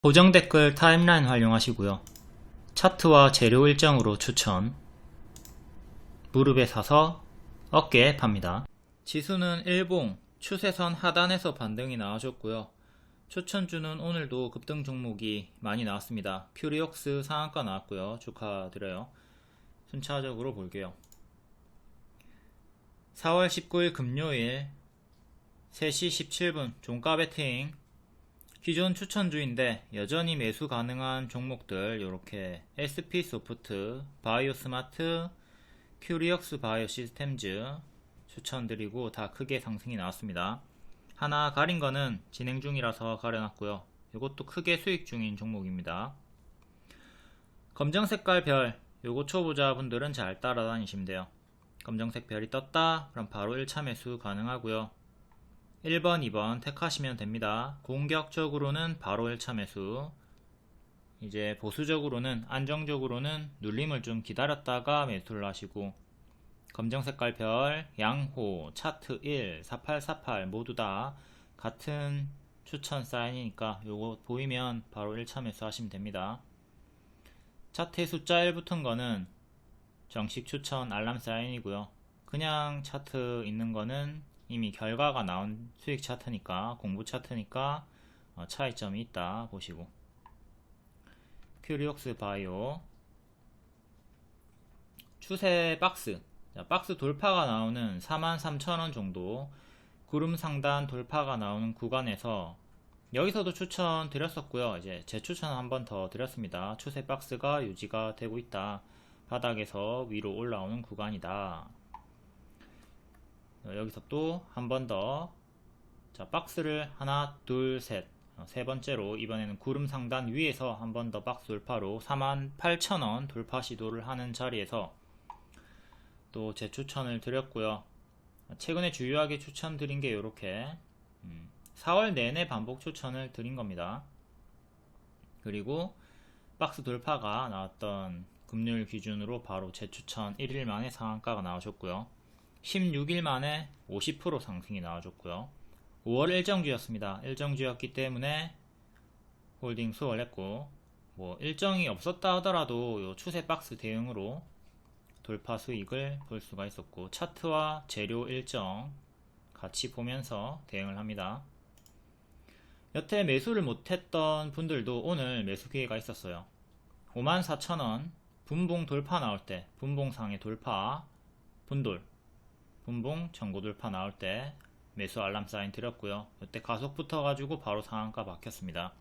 고정 댓글 타임라인 활용하시고요. 차트와 재료 일정으로 추천. 무릎에 사서 어깨에 팝니다. 지수는 일봉 추세선 하단에서 반등이 나와줬고요. 추천주는 오늘도 급등 종목이 많이 나왔습니다. 큐리옥스 상한가 나왔고요. 축하드려요. 순차적으로 볼게요. 4월 19일 금요일 3시 17분 종가 베팅. 기존 추천주인데 여전히 매수 가능한 종목들 요렇게 SP소프트, 바이오스마트, 큐리옥스 바이오 시스템즈 추천드리고 다 크게 상승이 나왔습니다. 하나 가린 거는 진행 중이라서 가려놨고요. 이것도 크게 수익 중인 종목입니다. 검정색깔 별 요거 초보자분들은 잘 따라다니시면 돼요. 검정색 별이 떴다 그럼 바로 1차 매수 가능하고요. 1번, 2번 택하시면 됩니다. 공격적으로는 바로 1차 매수, 이제 보수적으로는 안정적으로는 눌림을 좀 기다렸다가 매수를 하시고, 검정색깔 별, 양호, 차트 1, 4848 모두 다 같은 추천 사인이니까 요거 보이면 바로 1차 매수 하시면 됩니다. 차트에 숫자 1 붙은 거는 정식 추천 알람 사인이고요. 그냥 차트 있는 거는 이미 결과가 나온 수익 차트니까, 공부 차트니까 차이점이 있다 보시고. 큐리옥스 바이오 추세 박스, 박스 돌파가 나오는 43,000원 정도, 구름 상단 돌파가 나오는 구간에서 여기서도 추천 드렸었고요. 이제 재추천 한 번 더 드렸습니다. 추세 박스가 유지가 되고 있다. 바닥에서 위로 올라오는 구간이다. 여기서 또 한 번 더, 자, 박스를 하나 둘 셋, 세 번째로 이번에는 구름 상단 위에서 한 번 더 박스 돌파로 48,000원 돌파 시도를 하는 자리에서 또 재추천을 드렸고요. 최근에 주요하게 추천드린 게 요렇게 4월 내내 반복 추천을 드린 겁니다. 그리고 박스 돌파가 나왔던 금요일 기준으로 바로 재추천 1일 만에 상한가가 나오셨고요. 16일 만에 50% 상승이 나와줬고요. 5월 일정주였습니다. 일정주였기 때문에 홀딩 수월했고, 뭐 일정이 없었다 하더라도 요 추세 박스 대응으로 돌파 수익을 볼 수가 있었고, 차트와 재료 일정 같이 보면서 대응을 합니다. 여태 매수를 못했던 분들도 오늘 매수 기회가 있었어요. 54,000원 분봉 돌파 나올 때, 분봉상의 돌파, 분봉 전고 돌파 나올 때 매수 알람 사인 드렸고요. 이때 가속 붙어가지고 바로 상한가 박혔습니다.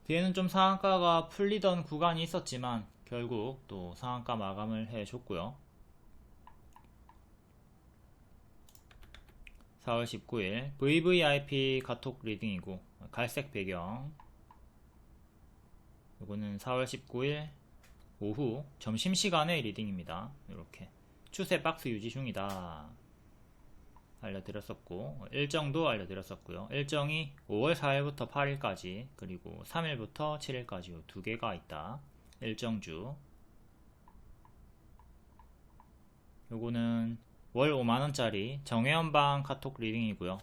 뒤에는 좀 상한가가 풀리던 구간이 있었지만 결국 또 상한가 마감을 해줬고요. 4월 19일 VVIP 카톡 리딩이고 갈색 배경, 이거는 4월 19일 오후 점심시간의 리딩입니다. 이렇게 추세 박스 유지 중이다 알려드렸었고, 일정도 알려드렸었고요. 일정이 5월 4일부터 8일까지 그리고 3일부터 7일까지 두 개가 있다. 일정주. 요거는 월 5만원짜리 정회원방 카톡 리딩이고요.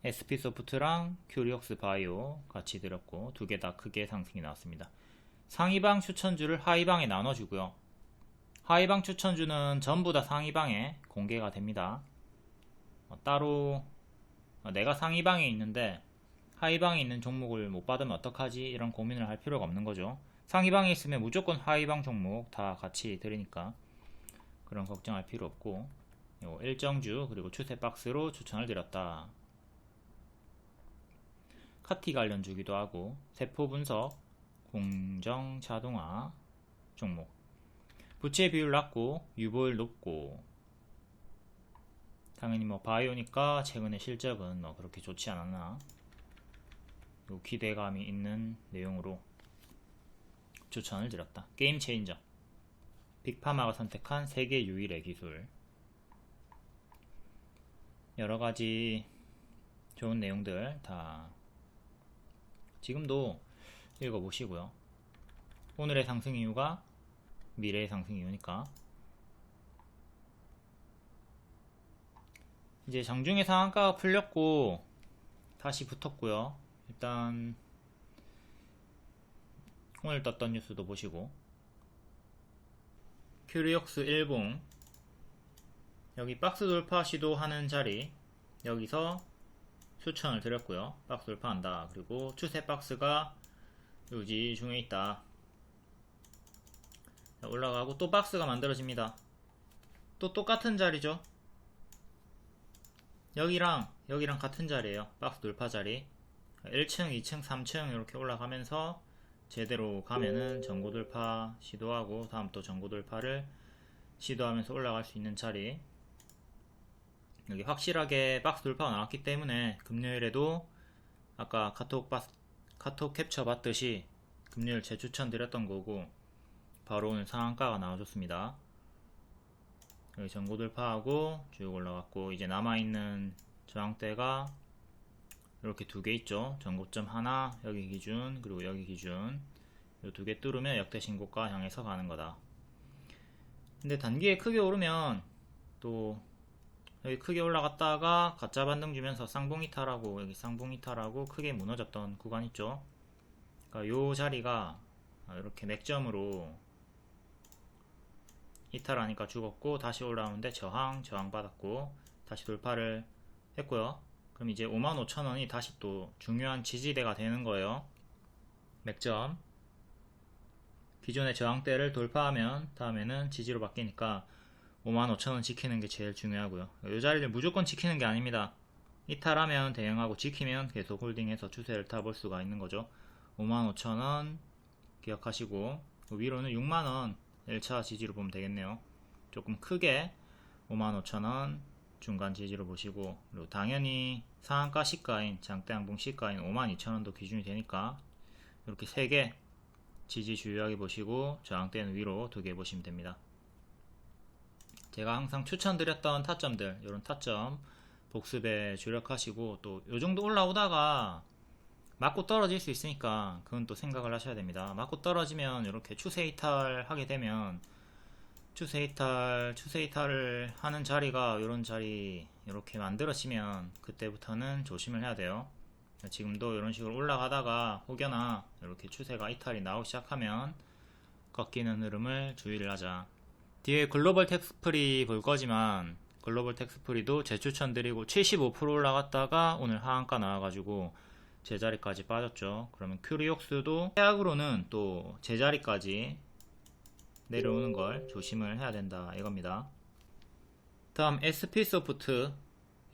SP소프트랑 큐리옥스 바이오 같이 드렸고 두 개 다 크게 상승이 나왔습니다. 상위방 추천주를 하위방에 나눠주고요. 하위방 추천주는 전부 다 상위방에 공개가 됩니다. 따로 내가 상위방에 있는데 하위방에 있는 종목을 못 받으면 어떡하지 이런 고민을 할 필요가 없는 거죠. 상위방에 있으면 무조건 하위방 종목 다 같이 드리니까 그런 걱정할 필요 없고, 일정주 그리고 추세 박스로 추천을 드렸다. 카티 관련 주기도 하고, 세포 분석, 공정 자동화 종목, 부채 비율 낮고 유보율 높고, 당연히 뭐 바이오니까 최근에 실적은 그렇게 좋지 않았나, 요 기대감이 있는 내용으로 추천을 드렸다. 게임 체인저, 빅파마가 선택한 세계 유일의 기술, 여러가지 좋은 내용들 다 지금도 읽어보시고요. 오늘의 상승 이유가 미래의 상승 이유니까. 이제 장중에 상한가가 풀렸고 다시 붙었고요. 일단 오늘 떴던 뉴스도 보시고, 큐리옥스 일봉 여기 박스 돌파 시도하는 자리, 여기서 추천을 드렸고요. 박스 돌파한다. 그리고 추세 박스가 유지 중에 있다. 올라가고 또 박스가 만들어집니다. 또 똑같은 자리죠. 여기랑 같은 자리에요. 박스 돌파 자리. 1층, 2층, 3층 이렇게 올라가면서 제대로 가면은 전고 돌파 시도하고 다음 또 전고 돌파를 시도하면서 올라갈 수 있는 자리. 여기 확실하게 박스 돌파가 나왔기 때문에 금요일에도 아까 카톡 캡처 봤듯이 금요일 재추천 드렸던 거고, 바로 오늘 상한가가 나와줬습니다. 여기 전고 돌파하고 쭉 올라갔고, 이제 남아있는 저항대가 이렇게 두 개 있죠. 전고점 하나, 여기 기준, 그리고 여기 기준. 이 두 개 뚫으면 역대 신고가 향해서 가는 거다. 근데 단기에 크게 오르면 또 여기 크게 올라갔다가 가짜 반등 주면서 쌍봉 이탈하고, 여기 쌍봉 이탈하고 크게 무너졌던 구간 있죠. 그러니까 요 자리가 이렇게 맥점으로 이탈하니까 죽었고, 다시 올라오는데 저항 받았고 다시 돌파를 했고요. 그럼 이제 55,000원이 다시 또 중요한 지지대가 되는 거예요. 맥점. 기존의 저항대를 돌파하면 다음에는 지지로 바뀌니까 55,000원 지키는 게 제일 중요하고요. 이 자리를 무조건 지키는 게 아닙니다. 이탈하면 대응하고 지키면 계속 홀딩해서 추세를 타볼 수가 있는 거죠. 55,000원 기억하시고, 위로는 6만원 1차 지지로 보면 되겠네요. 조금 크게 55,000원 중간 지지로 보시고, 그리고 당연히 상한가 시가인 장대양봉 시가인 52,000원도 기준이 되니까 이렇게 3개 지지 주요하게 보시고, 저항대는 위로 2개 보시면 됩니다. 제가 항상 추천드렸던 타점들, 이런 타점 복습에 주력하시고, 또 요정도 올라오다가 맞고 떨어질 수 있으니까 그건 또 생각을 하셔야 됩니다. 맞고 떨어지면 이렇게 추세 이탈 하게 되면, 추세 이탈을 하는 자리가 이런 자리 이렇게 만들어지면 그때부터는 조심을 해야 돼요. 지금도 이런 식으로 올라가다가 혹여나 이렇게 추세가 이탈이 나오기 시작하면 꺾이는 흐름을 주의를 하자. 뒤에 글로벌 텍스프리 볼 거지만, 글로벌 텍스프리도 재추천 드리고 75% 올라갔다가 오늘 하한가 나와가지고 제자리까지 빠졌죠. 그러면 큐리옥스도 최악으로는 또 제자리까지 내려오는 걸 조심을 해야 된다 이겁니다. 다음 SP소프트,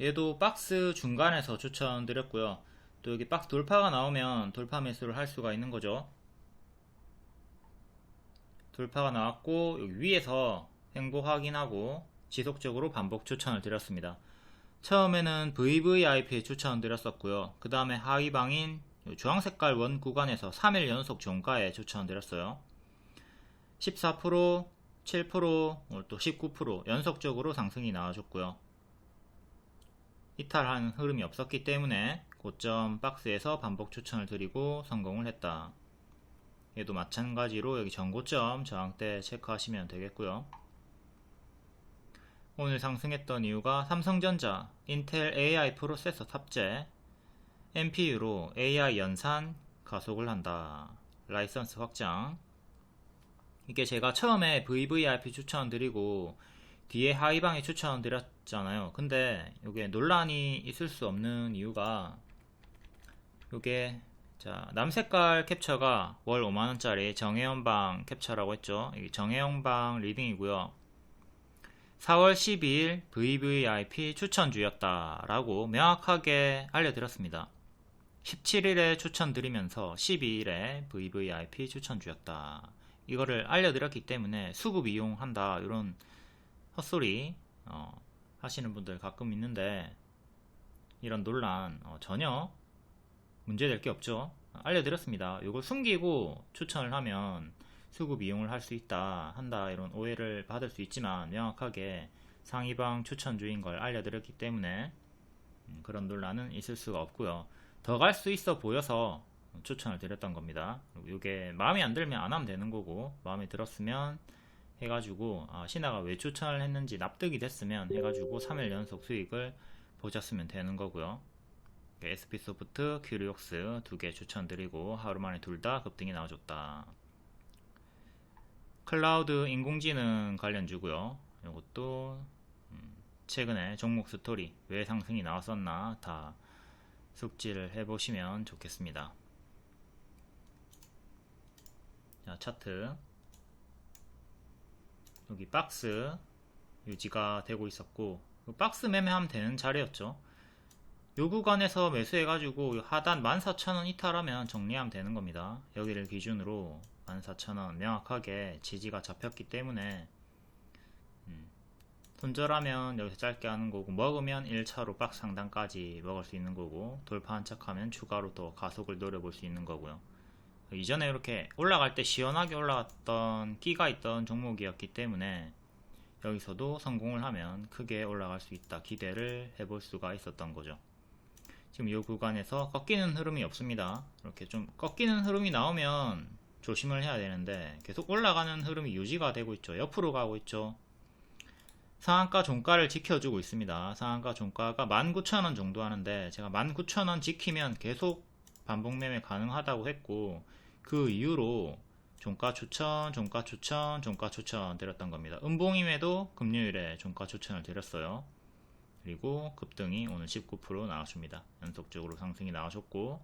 얘도 박스 중간에서 추천드렸고요. 또 여기 박스 돌파가 나오면 돌파 매수를 할 수가 있는 거죠. 돌파가 나왔고 여기 위에서 횡보 확인하고 지속적으로 반복 추천을 드렸습니다. 처음에는 VVIP에 추천 드렸었고요. 그 다음에 하위방인 주황색깔 원 구간에서 3일 연속 종가에 추천 드렸어요. 14%, 7%, 오늘 또 19% 연속적으로 상승이 나와줬고요. 이탈하는 흐름이 없었기 때문에 고점 박스에서 반복 추천을 드리고 성공을 했다. 얘도 마찬가지로 여기 전고점 저항대 체크하시면 되겠고요. 오늘 상승했던 이유가 삼성전자, 인텔 AI 프로세서 탑재, NPU로 AI 연산 가속을 한다. 라이선스 확장. 이게 제가 처음에 VVIP 추천드리고 뒤에 하위방에 추천드렸잖아요. 근데 이게 논란이 있을 수 없는 이유가, 이게 자, 남색깔 캡처가 월 5만원짜리 정혜연방 캡처라고 했죠. 이게 정혜연방 리딩이고요. 4월 12일 VVIP 추천주였다 라고 명확하게 알려드렸습니다. 17일에 추천드리면서 12일에 VVIP 추천주였다, 이거를 알려드렸기 때문에 수급 이용한다 이런 헛소리 하시는 분들 가끔 있는데, 이런 논란 전혀 문제될 게 없죠. 알려드렸습니다. 이걸 숨기고 추천을 하면 수급 이용을 할 수 있다 한다 이런 오해를 받을 수 있지만, 명확하게 상위방 추천주인 걸 알려드렸기 때문에 그런 논란은 있을 수가 없고요. 더 갈 수 있어 보여서 추천을 드렸던 겁니다. 그리고 이게 마음에 안 들면 안 하면 되는 거고, 마음에 들었으면 해가지고 신하가 왜 추천을 했는지 납득이 됐으면 해가지고 3일 연속 수익을 보셨으면 되는 거고요. SP소프트, 큐리옥스 두 개 추천드리고 하루 만에 둘 다 급등이 나와줬다. 클라우드 인공지능 관련주고요. 이것도 최근에 종목 스토리 왜 상승이 나왔었나 다 숙지를 해보시면 좋겠습니다. 자, 차트 여기 박스 유지가 되고 있었고 박스 매매하면 되는 자리였죠. 요 구간에서 매수해가지고 하단 14,000원 이탈하면 정리하면 되는 겁니다. 여기를 기준으로 14,000원 명확하게 지지가 잡혔기 때문에 손절하면 여기서 짧게 하는 거고, 먹으면 1차로 박스 상단까지 먹을 수 있는 거고, 돌파한 척하면 추가로 더 가속을 노려볼 수 있는 거고요. 이전에 이렇게 올라갈 때 시원하게 올라갔던 끼가 있던 종목이었기 때문에 여기서도 성공을 하면 크게 올라갈 수 있다 기대를 해볼 수가 있었던 거죠. 지금 이 구간에서 꺾이는 흐름이 없습니다. 이렇게 좀 꺾이는 흐름이 나오면 조심을 해야 되는데 계속 올라가는 흐름이 유지가 되고 있죠. 옆으로 가고 있죠. 상한가 종가를 지켜주고 있습니다. 상한가 종가가 19,000원 정도 하는데 제가 19,000원 지키면 계속 반복 매매 가능하다고 했고, 그 이후로 종가 추천, 종가 추천, 종가 추천 드렸던 겁니다. 음봉임에도 금요일에 종가 추천을 드렸어요. 그리고 급등이 오늘 19% 나와줍니다. 연속적으로 상승이 나와줬고,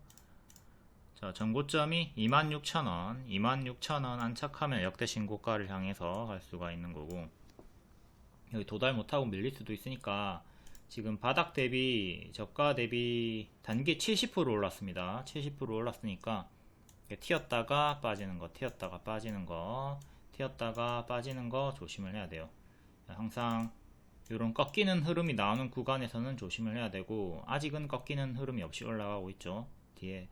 자, 전고점이 26,000원, 26,000원 안착하면 역대 신고가를 향해서 갈 수가 있는 거고, 여기 도달 못하고 밀릴 수도 있으니까 지금 바닥 대비 저가 대비 단기 70% 올랐습니다. 70% 올랐으니까 튀었다가 빠지는 거, 튀었다가 빠지는 거, 튀었다가 빠지는 거 조심을 해야 돼요. 항상 이런 꺾이는 흐름이 나오는 구간에서는 조심을 해야 되고, 아직은 꺾이는 흐름이 없이 올라가고 있죠. 뒤에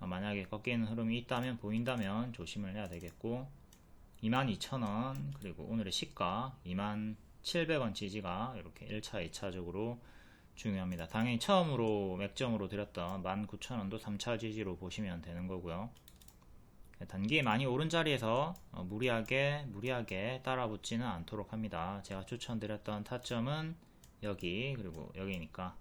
만약에 꺾이는 흐름이 있다면, 보인다면 조심을 해야 되겠고, 22,000원 그리고 오늘의 시가 27,000원 지지가 이렇게 1차 2차적으로 중요합니다. 당연히 처음으로 맥점으로 드렸던 19,000원도 3차 지지로 보시면 되는 거고요. 단기에 많이 오른 자리에서 무리하게 따라붙지는 않도록 합니다. 제가 추천드렸던 타점은 여기 그리고 여기니까,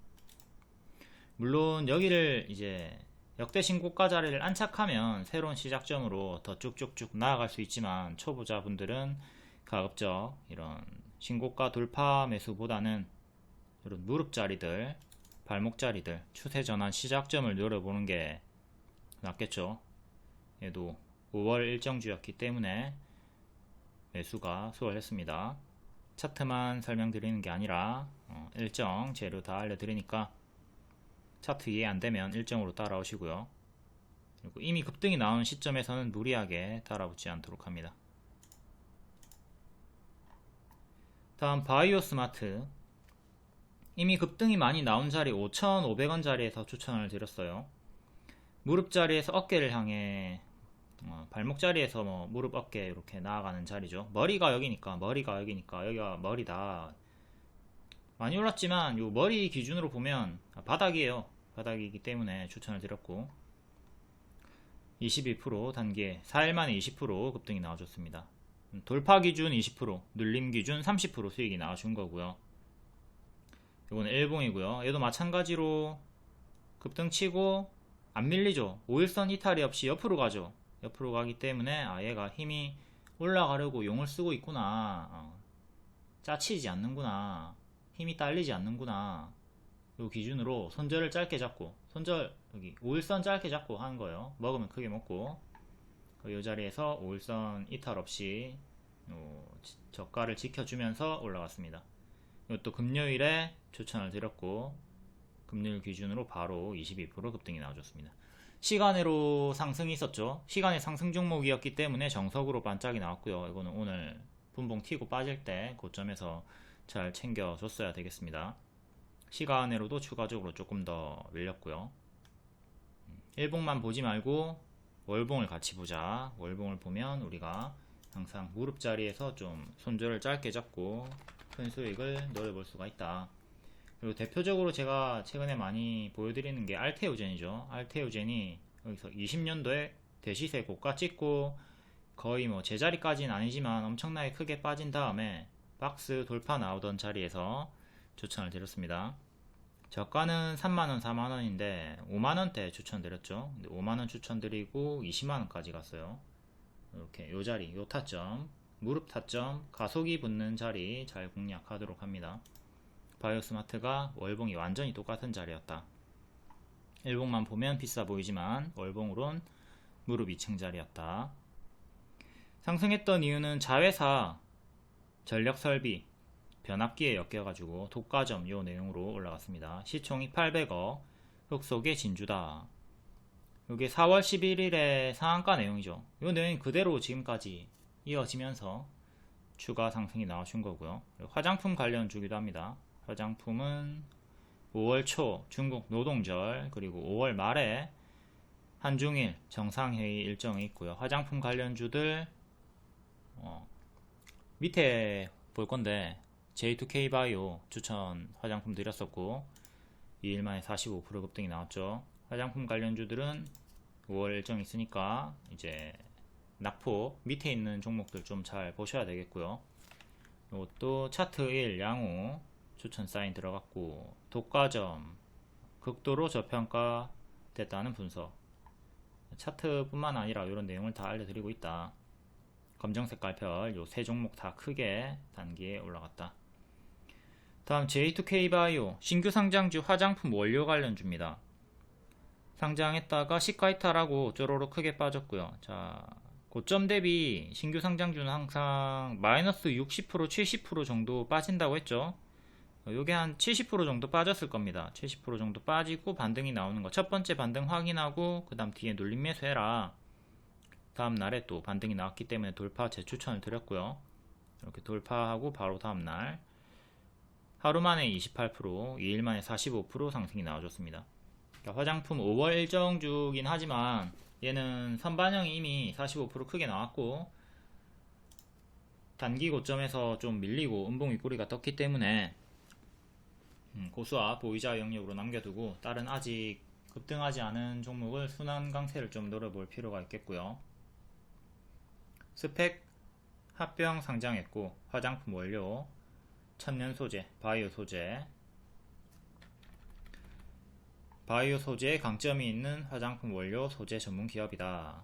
물론 여기를 이제 역대 신고가 자리를 안착하면 새로운 시작점으로 더 쭉쭉쭉 나아갈 수 있지만, 초보자분들은 가급적 이런 신고가 돌파 매수보다는 이런 무릎 자리들, 발목 자리들, 추세 전환 시작점을 노려보는 게 낫겠죠. 얘도 5월 일정주였기 때문에 매수가 수월했습니다. 차트만 설명드리는 게 아니라 일정 재료 다 알려드리니까 차트 이해 안되면 일정으로 따라오시고요. 그리고 이미 급등이 나오는 시점에서는 무리하게 따라붙지 않도록 합니다. 다음 바이오 스마트, 이미 급등이 많이 나온 자리 5,500원 자리에서 추천을 드렸어요. 무릎 자리에서 어깨를 향해, 발목 자리에서 무릎 어깨 이렇게 나아가는 자리죠. 머리가 여기니까 여기가 머리다. 많이 올랐지만 요 머리 기준으로 보면 바닥이에요. 바닥이기 때문에 추천을 드렸고, 22% 단기에 4일 만에 20% 급등이 나와줬습니다. 돌파 기준 20%, 눌림 기준 30% 수익이 나와준 거고요. 이건 일봉이고요. 얘도 마찬가지로 급등 치고 안 밀리죠. 5일선 이탈이 없이 옆으로 가죠. 옆으로 가기 때문에 얘가 힘이 올라가려고 용을 쓰고 있구나, 짜치지 않는구나, 힘이 딸리지 않는구나, 요 기준으로 손절을 짧게 잡고, 손절 여기 5일선 짧게 잡고 하는 거예요. 먹으면 크게 먹고, 이 자리에서 5일선 이탈 없이 저가를 지켜주면서 올라갔습니다. 이것도 금요일에 추천을 드렸고, 금요일 기준으로 바로 22% 급등이 나와줬습니다. 시간으로 상승이 있었죠. 시간의 상승 종목이었기 때문에 정석으로 반짝이 나왔고요. 이거는 오늘 분봉 튀고 빠질 때 고점에서 잘 챙겨줬어야 되겠습니다. 시간으로도 추가적으로 조금 더 밀렸고요. 일봉만 보지 말고 월봉을 같이 보자. 월봉을 보면 우리가 항상 무릎 자리에서 좀 손절을 짧게 잡고 큰 수익을 노려볼 수가 있다. 그리고 대표적으로 제가 최근에 많이 보여드리는 게 알테오젠이죠. 알테오젠이 여기서 20년도에 대시세 고가 찍고 거의 제자리까지는 아니지만 엄청나게 크게 빠진 다음에 박스 돌파 나오던 자리에서 추천을 드렸습니다. 저가는 3만원 4만원인데 5만원대 추천드렸죠. 근데 5만원 추천드리고 20만원까지 갔어요. 이렇게 요 자리, 요 타점, 무릎 타점, 가속이 붙는 자리 잘 공략하도록 합니다. 바이오스마트가 월봉이 완전히 똑같은 자리였다. 일봉만 보면 비싸 보이지만 월봉으론 무릎 2층 자리였다. 상승했던 이유는 자회사, 전력설비, 변압기에 엮여가지고 독과점 요 내용으로 올라갔습니다. 시총이 800억, 흑속의 진주다. 요게 4월 11일의 상한가 내용이죠. 요 내용이 그대로 지금까지 이어지면서 추가 상승이 나와준 거고요. 화장품 관련 주기도 합니다. 화장품은 5월 초 중국 노동절 그리고 5월 말에 한중일 정상회의 일정이 있고요. 화장품 관련주들 밑에 볼 건데 J2K바이오 추천 화장품 드렸었고 2일 만에 45% 급등이 나왔죠. 화장품 관련주들은 5월 일정 있으니까 이제 낙폭 밑에 있는 종목들 좀 잘 보셔야 되겠고요. 이것도 차트 1 양호 추천 사인 들어갔고 독과점 극도로 저평가 됐다는 분석, 차트뿐만 아니라 이런 내용을 다 알려드리고 있다. 검정 색깔 별 요 세 종목 다 크게 단기에 올라갔다. 다음 J2K바이오 신규 상장주 화장품 원료 관련주입니다. 상장했다가 시가 이탈하고 쪼로로 크게 빠졌고요. 자, 고점 대비 신규 상장주는 항상 마이너스 60% 70% 정도 빠진다고 했죠. 요게 한 70% 정도 빠졌을 겁니다. 70% 정도 빠지고 반등이 나오는 거, 첫 번째 반등 확인하고 그 다음 뒤에 눌림 매수해라. 다음 날에 또 반등이 나왔기 때문에 돌파 재추천을 드렸고요. 이렇게 돌파하고 바로 다음 날 하루 만에 28%, 2일 만에 45% 상승이 나와줬습니다. 그러니까 화장품 5월 일정주긴 하지만 얘는 선반영이 이미 45% 크게 나왔고 단기 고점에서 좀 밀리고 음봉 윗꼬리가 떴기 때문에 고수와 보이자 영역으로 남겨두고 다른 아직 급등하지 않은 종목을 순환 강세를 좀 노려볼 필요가 있겠고요. 스펙 합병 상장했고 화장품 원료, 천연 소재, 바이오 소재, 바이오 소재에 강점이 있는 화장품 원료 소재 전문 기업이다.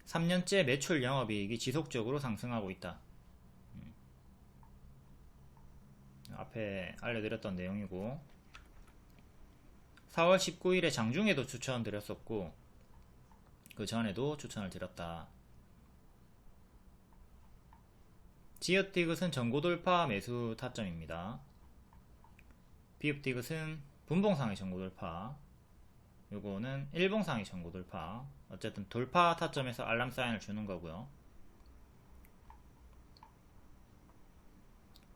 3년째 매출 영업이익이 지속적으로 상승하고 있다. 앞에 알려드렸던 내용이고 4월 19일에 장중에도 추천드렸었고 그 전에도 추천을 드렸다. 지읒디귿은 전고돌파 매수 타점입니다. 비읒디귿은 분봉상의 전고돌파, 요거는 일봉상의 전고돌파. 어쨌든 돌파 타점에서 알람 사인을 주는 거고요.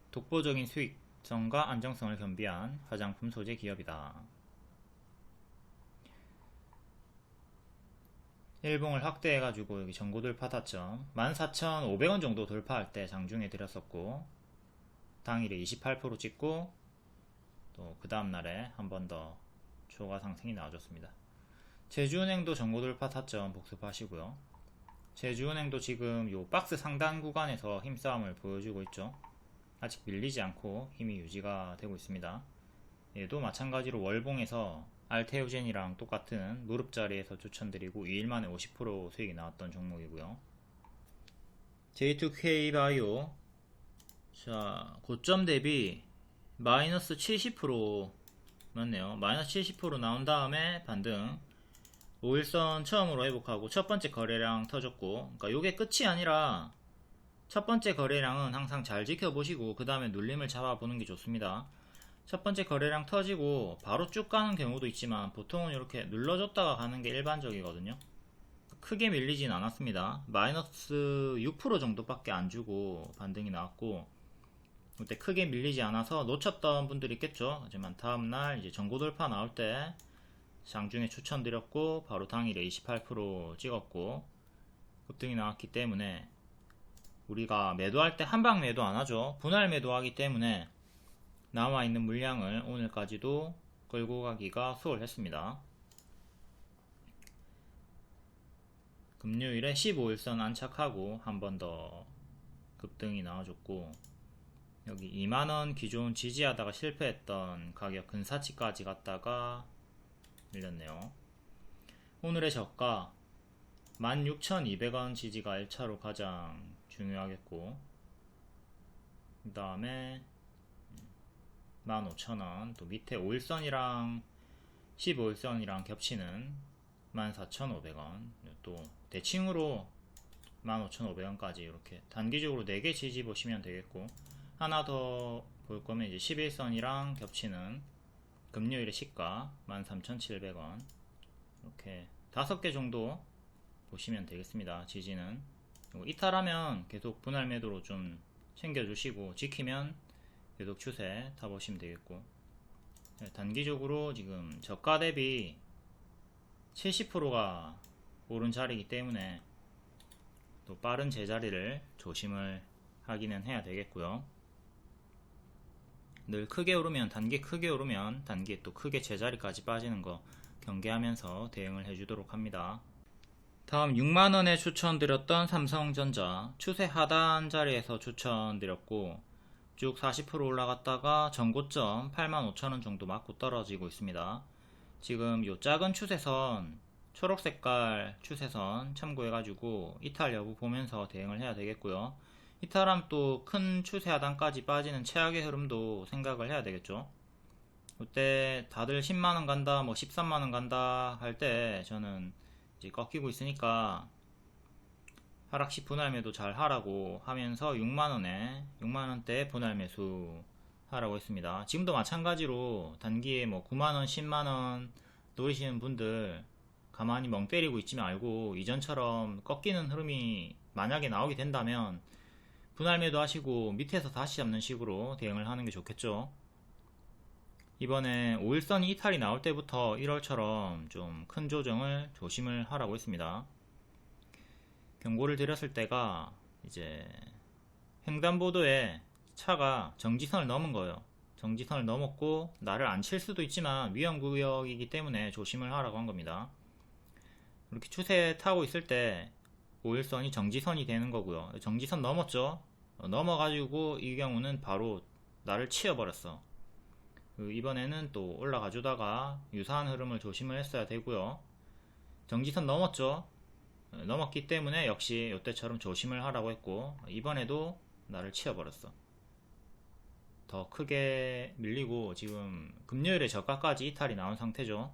독보적인 수익성과 안정성을 겸비한 화장품 소재 기업이다. 일봉을 확대해가지고 여기 전고돌파 타점 14,500원 정도 돌파할 때 장중에 드렸었고 당일에 28% 찍고 또 그 다음날에 한 번 더 초과 상승이 나와줬습니다. 제주은행도 전고돌파 타점 복습하시고요. 제주은행도 지금 요 박스 상단 구간에서 힘싸움을 보여주고 있죠. 아직 밀리지 않고 힘이 유지가 되고 있습니다. 얘도 마찬가지로 월봉에서 알테오젠이랑 똑같은 무릎 자리에서 추천드리고 2일 만에 50% 수익이 나왔던 종목이고요. J2K바이오 자 고점 대비 마이너스 70% 맞네요. 마이너스 70% 나온 다음에 반등 5일선 처음으로 회복하고 첫 번째 거래량 터졌고, 그러니까 요게 끝이 아니라 첫 번째 거래량은 항상 잘 지켜보시고 그 다음에 눌림을 잡아보는 게 좋습니다. 첫 번째 거래량 터지고 바로 쭉 가는 경우도 있지만 보통은 이렇게 눌러줬다가 가는 게 일반적이거든요. 크게 밀리진 않았습니다. 마이너스 6% 정도밖에 안 주고 반등이 나왔고 그때 크게 밀리지 않아서 놓쳤던 분들이 있겠죠. 하지만 다음날 이제 전고돌파 나올 때 장중에 추천드렸고 바로 당일에 28% 찍었고 급등이 나왔기 때문에 우리가 매도할 때 한방 매도 안하죠. 분할 매도하기 때문에 남아있는 물량을 오늘까지도 끌고 가기가 수월했습니다. 금요일에 15일선 안착하고 한 번 더 급등이 나와줬고 여기 2만원 기존 지지하다가 실패했던 가격 근사치까지 갔다가 밀렸네요. 오늘의 저가 16,200원 지지가 1차로 가장 중요하겠고, 그 다음에 15,000원, 또 밑에 5일선이랑 15일선이랑 겹치는 14,500원, 또 대칭으로 15,500원까지 이렇게 단기적으로 4개 지지 보시면 되겠고, 하나 더 볼 거면 이제 11선이랑 겹치는 금요일의 시가 13,700원, 이렇게 5개 정도 보시면 되겠습니다. 지지는 이탈하면 계속 분할 매도로 좀 챙겨주시고, 지키면 계속 추세 타보시면 되겠고, 단기적으로 지금 저가 대비 70%가 오른 자리이기 때문에 또 빠른 제자리를 조심을 하기는 해야 되겠고요. 늘 크게 오르면, 단기 크게 오르면 단기에 또 크게 제자리까지 빠지는 거 경계하면서 대응을 해주도록 합니다. 다음 6만원에 추천드렸던 삼성전자, 추세 하단 자리에서 추천드렸고 쭉 40% 올라갔다가 전고점 85,000원 정도 맞고 떨어지고 있습니다. 지금 요 작은 추세선, 초록색깔 추세선 참고해가지고 이탈 여부 보면서 대응을 해야 되겠고요. 이탈하면 또 큰 추세 하단까지 빠지는 최악의 흐름도 생각을 해야 되겠죠. 그때 다들 10만원 간다, 뭐 13만원 간다 할 때 저는 이제 꺾이고 있으니까 하락시 분할 매도 잘 하라고 하면서 6만원대 분할 매수 하라고 했습니다. 지금도 마찬가지로 단기에 뭐 9만원, 10만원 노리시는 분들 가만히 멍 때리고 있지 말고, 이전처럼 꺾이는 흐름이 만약에 나오게 된다면 분할 매도 하시고 밑에서 다시 잡는 식으로 대응을 하는 게 좋겠죠. 이번에 5일선이 이탈이 나올 때부터 1월처럼 좀 큰 조정을 조심을 하라고 했습니다. 경고를 드렸을 때가 이제 횡단보도에 차가 정지선을 넘은 거예요. 정지선을 넘었고 나를 안 칠 수도 있지만 위험구역이기 때문에 조심을 하라고 한 겁니다. 이렇게 추세 타고 있을 때 5일선이 정지선이 되는 거고요. 정지선 넘었죠. 넘어가지고 이 경우는 바로 나를 치워버렸어. 이번에는 또 올라가 주다가 유사한 흐름을 조심을 했어야 되고요. 정지선 넘었죠. 넘었기 때문에 역시 이때처럼 조심을 하라고 했고, 이번에도 나를 치워버렸어. 더 크게 밀리고 지금 금요일에 저가까지 이탈이 나온 상태죠.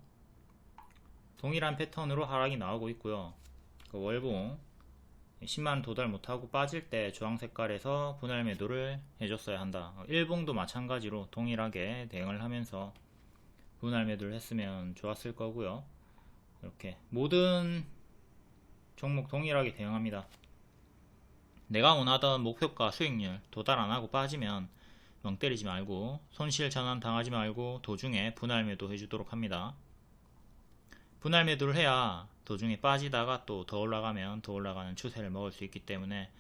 동일한 패턴으로 하락이 나오고 있고요. 월봉 10만 도달 못하고 빠질 때 주황 색깔에서 분할 매도를 해줬어야 한다. 일봉도 마찬가지로 동일하게 대응을 하면서 분할 매도를 했으면 좋았을 거고요. 이렇게 모든 종목 동일하게 대응합니다. 내가 원하던 목표가 수익률 도달 안하고 빠지면 멍 때리지 말고, 손실 전환 당하지 말고 도중에 분할 매도 해주도록 합니다. 분할 매도를 해야 도중에 빠지다가 또 더 올라가면 더 올라가는 추세를 먹을 수 있기 때문에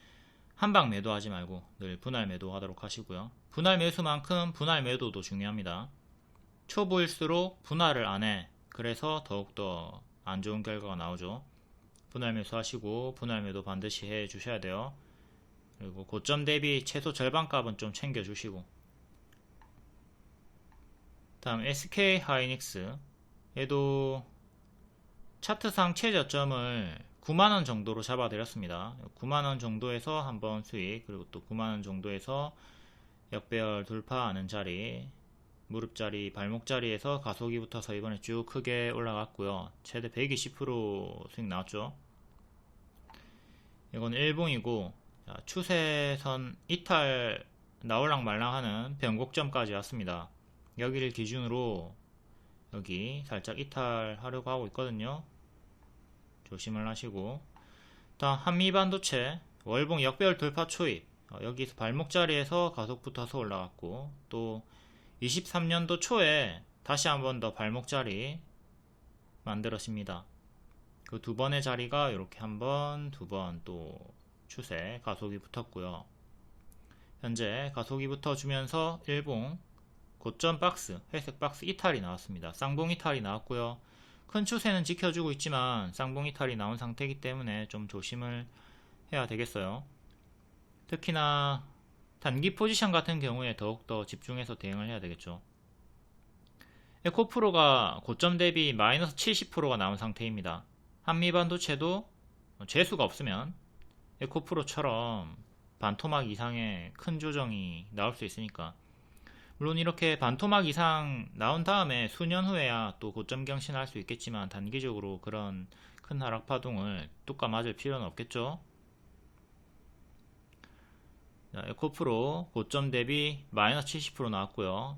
한방 매도하지 말고 늘 분할 매도 하도록 하시고요. 분할 매수만큼 분할 매도도 중요합니다. 초보일수록 분할을 안해. 그래서 더욱더 안 좋은 결과가 나오죠. 분할 매수 하시고 분할 매도 반드시 해 주셔야 돼요. 그리고 고점 대비 최소 절반값은 좀 챙겨 주시고, 다음 SK 하이닉스, 얘도 차트상 최저점을 9만원 정도로 잡아드렸습니다. 9만원 정도에서 한번 수익, 그리고 또 9만원 정도에서 역배열 돌파하는 자리, 무릎자리, 발목자리에서 가속이 붙어서 이번에 쭉 크게 올라갔고요. 최대 120% 수익 나왔죠. 이건 일봉이고, 추세선 이탈 나올랑 말랑 하는 변곡점까지 왔습니다. 여기를 기준으로 여기 살짝 이탈하려고 하고 있거든요. 조심을 하시고, 다음 한미반도체 월봉 역배열 돌파 초입, 여기서 발목 자리에서 가속 붙어서 올라갔고, 또 23년도 초에 다시 한번 더 발목 자리 만들었습니다. 그 두 번의 자리가 이렇게 한 번, 두 번 또 추세 가속이 붙었고요. 현재 가속이 붙어주면서 일봉 고점 박스, 회색 박스 이탈이 나왔습니다. 쌍봉 이탈이 나왔고요. 큰 추세는 지켜주고 있지만 쌍봉 이탈이 나온 상태이기 때문에 좀 조심을 해야 되겠어요. 특히나 단기 포지션 같은 경우에 더욱더 집중해서 대응을 해야 되겠죠. 에코프로가 고점 대비 마이너스 70%가 나온 상태입니다. 한미반도체도 재수가 없으면 에코프로처럼 반토막 이상의 큰 조정이 나올 수 있으니까, 물론 이렇게 반토막 이상 나온 다음에 수년 후에야 또 고점 경신할 수 있겠지만 단기적으로 그런 큰 하락 파동을 뚜까 맞을 필요는 없겠죠. 자, 에코프로 고점 대비 마이너스 70% 나왔고요.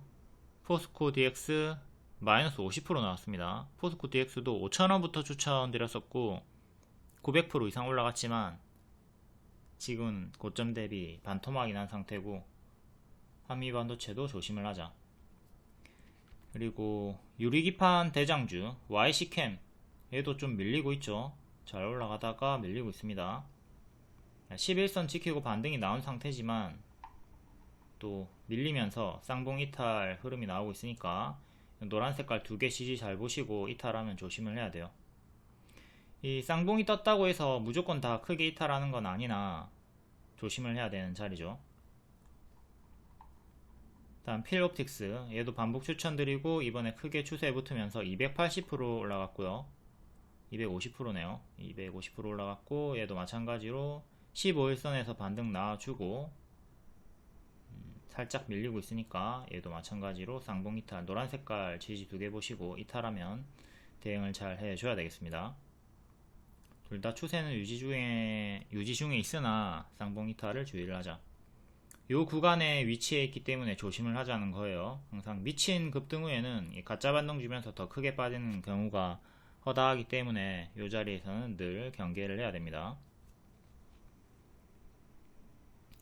포스코 DX 마이너스 50% 나왔습니다. 포스코 DX도 5,000원부터 추천드렸었고 900% 이상 올라갔지만 지금 고점 대비 반토막이 난 상태고, 한미반도체도 조심을 하자. 그리고 유리기판 대장주 YC캠 얘도 좀 밀리고 있죠. 잘 올라가다가 밀리고 있습니다. 11선 지키고 반등이 나온 상태지만 또 밀리면서 쌍봉 이탈 흐름이 나오고 있으니까 노란 색깔 두 개 CG 잘 보시고 이탈하면 조심을 해야 돼요. 이 쌍봉이 떴다고 해서 무조건 다 크게 이탈하는 건 아니나 조심을 해야 되는 자리죠. 다음 필옵틱스 얘도 반복 추천드리고 이번에 크게 추세에 붙으면서 280% 올라갔고요. 250%네요. 250% 올라갔고 얘도 마찬가지로 15일선에서 반등 나와주고 살짝 밀리고 있으니까 얘도 마찬가지로 쌍봉 이탈 노란 색깔 지지 두 개 보시고 이탈하면 대응을 잘 해줘야 되겠습니다. 둘 다 추세는 유지 중에 있으나 쌍봉 이탈을 주의를 하자. 요 구간에 위치해 있기 때문에 조심을 하자는 거예요. 항상 미친 급등 후에는 가짜 반동 주면서 더 크게 빠지는 경우가 허다하기 때문에 요 자리에서는 늘 경계를 해야 됩니다.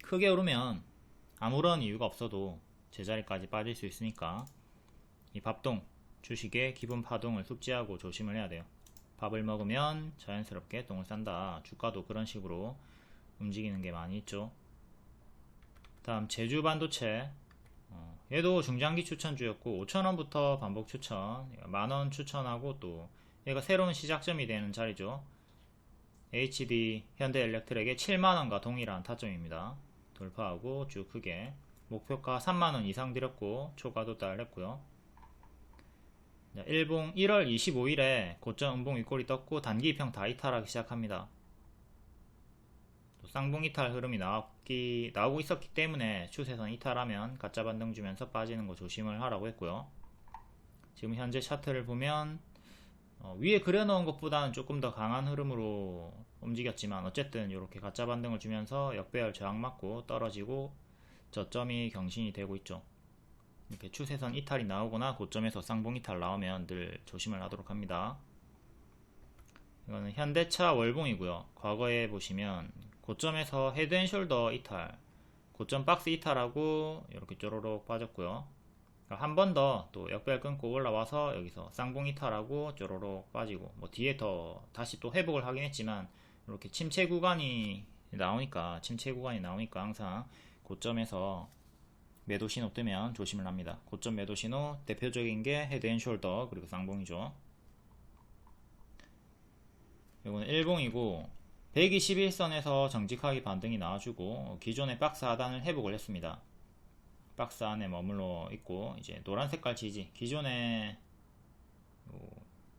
크게 오르면 아무런 이유가 없어도 제자리까지 빠질 수 있으니까 이 밥동 주식의 기본 파동을 숙지하고 조심을 해야 돼요. 밥을 먹으면 자연스럽게 똥을 싼다. 주가도 그런 식으로 움직이는 게 많이 있죠. 다음 제주반도체 얘도 중장기 추천주였고 5,000원부터 반복 추천, 만원 추천하고 또 얘가 새로운 시작점이 되는 자리죠. HD 현대엘렉트릭의 7만원과 동일한 타점입니다. 돌파하고 쭉 크게 목표가 3만원 이상 드렸고 초과도 달했고요. 일봉 1월 25일에 고점 음봉 윗골이 떴고 단기 이평 다 이탈하기 시작합니다. 또 쌍봉 이탈 흐름이 나오고 있었기 때문에 추세선 이탈하면 가짜 반등 주면서 빠지는 거 조심을 하라고 했고요. 지금 현재 차트를 보면 위에 그려놓은 것보다는 조금 더 강한 흐름으로 움직였지만 어쨌든 이렇게 가짜 반등을 주면서 역배열 저항 맞고 떨어지고 저점이 경신이 되고 있죠. 이렇게 추세선 이탈이 나오거나 고점에서 쌍봉 이탈 나오면 늘 조심을 하도록 합니다. 이거는 현대차 월봉이고요. 과거에 보시면 고점에서 헤드앤숄더 이탈, 고점 박스 이탈하고 이렇게 쪼로록 빠졌고요. 한 번 더 또 역배열 끊고 올라와서 여기서 쌍봉 이탈하고 쪼로록 빠지고 뒤에 더 다시 또 회복을 하긴 했지만 이렇게 침체 구간이 나오니까 항상 고점에서 매도 신호 뜨면 조심을 합니다. 고점 매도 신호 대표적인 게 헤드앤숄더 그리고 쌍봉이죠. 이거는 일봉이고 121선에서 정직하게 반등이 나와주고 기존의 박스 하단을 회복을 했습니다. 박스 안에 머물러 있고 이제 노란 색깔 지지 기존에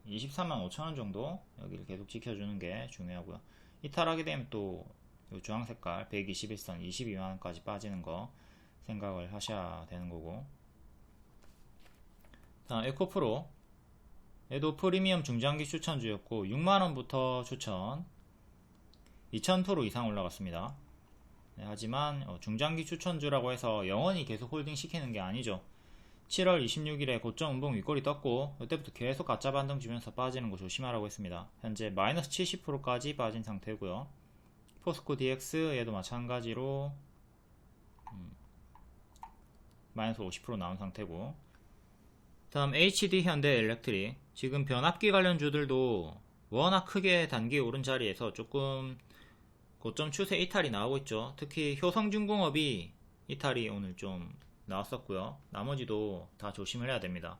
23만 5천원 정도 여기를 계속 지켜주는 게 중요하고요. 이탈하게 되면 또 주황 색깔 121선 22만원까지 빠지는 거 생각을 하셔야 되는 거고. 다음 에코프로 얘도 프리미엄 중장기 추천주였고 6만원부터 추천 2000% 이상 올라갔습니다. 네, 하지만 중장기 추천주라고 해서 영원히 계속 홀딩 시키는 게 아니죠. 7월 26일에 고점 음봉 윗골이 떴고 이때부터 계속 가짜 반등 주면서 빠지는 거 조심하라고 했습니다. 현재 마이너스 70%까지 빠진 상태고요. 포스코 DX 얘도 마찬가지로 마이너스 50% 나온 상태고. 다음 HD 현대엘렉트릭 지금 변압기 관련주들도 워낙 크게 단기에 오른 자리에서 조금 고점 추세 이탈이 나오고 있죠. 특히 효성중공업이 이탈이 오늘 좀 나왔었고요. 나머지도 다 조심을 해야 됩니다.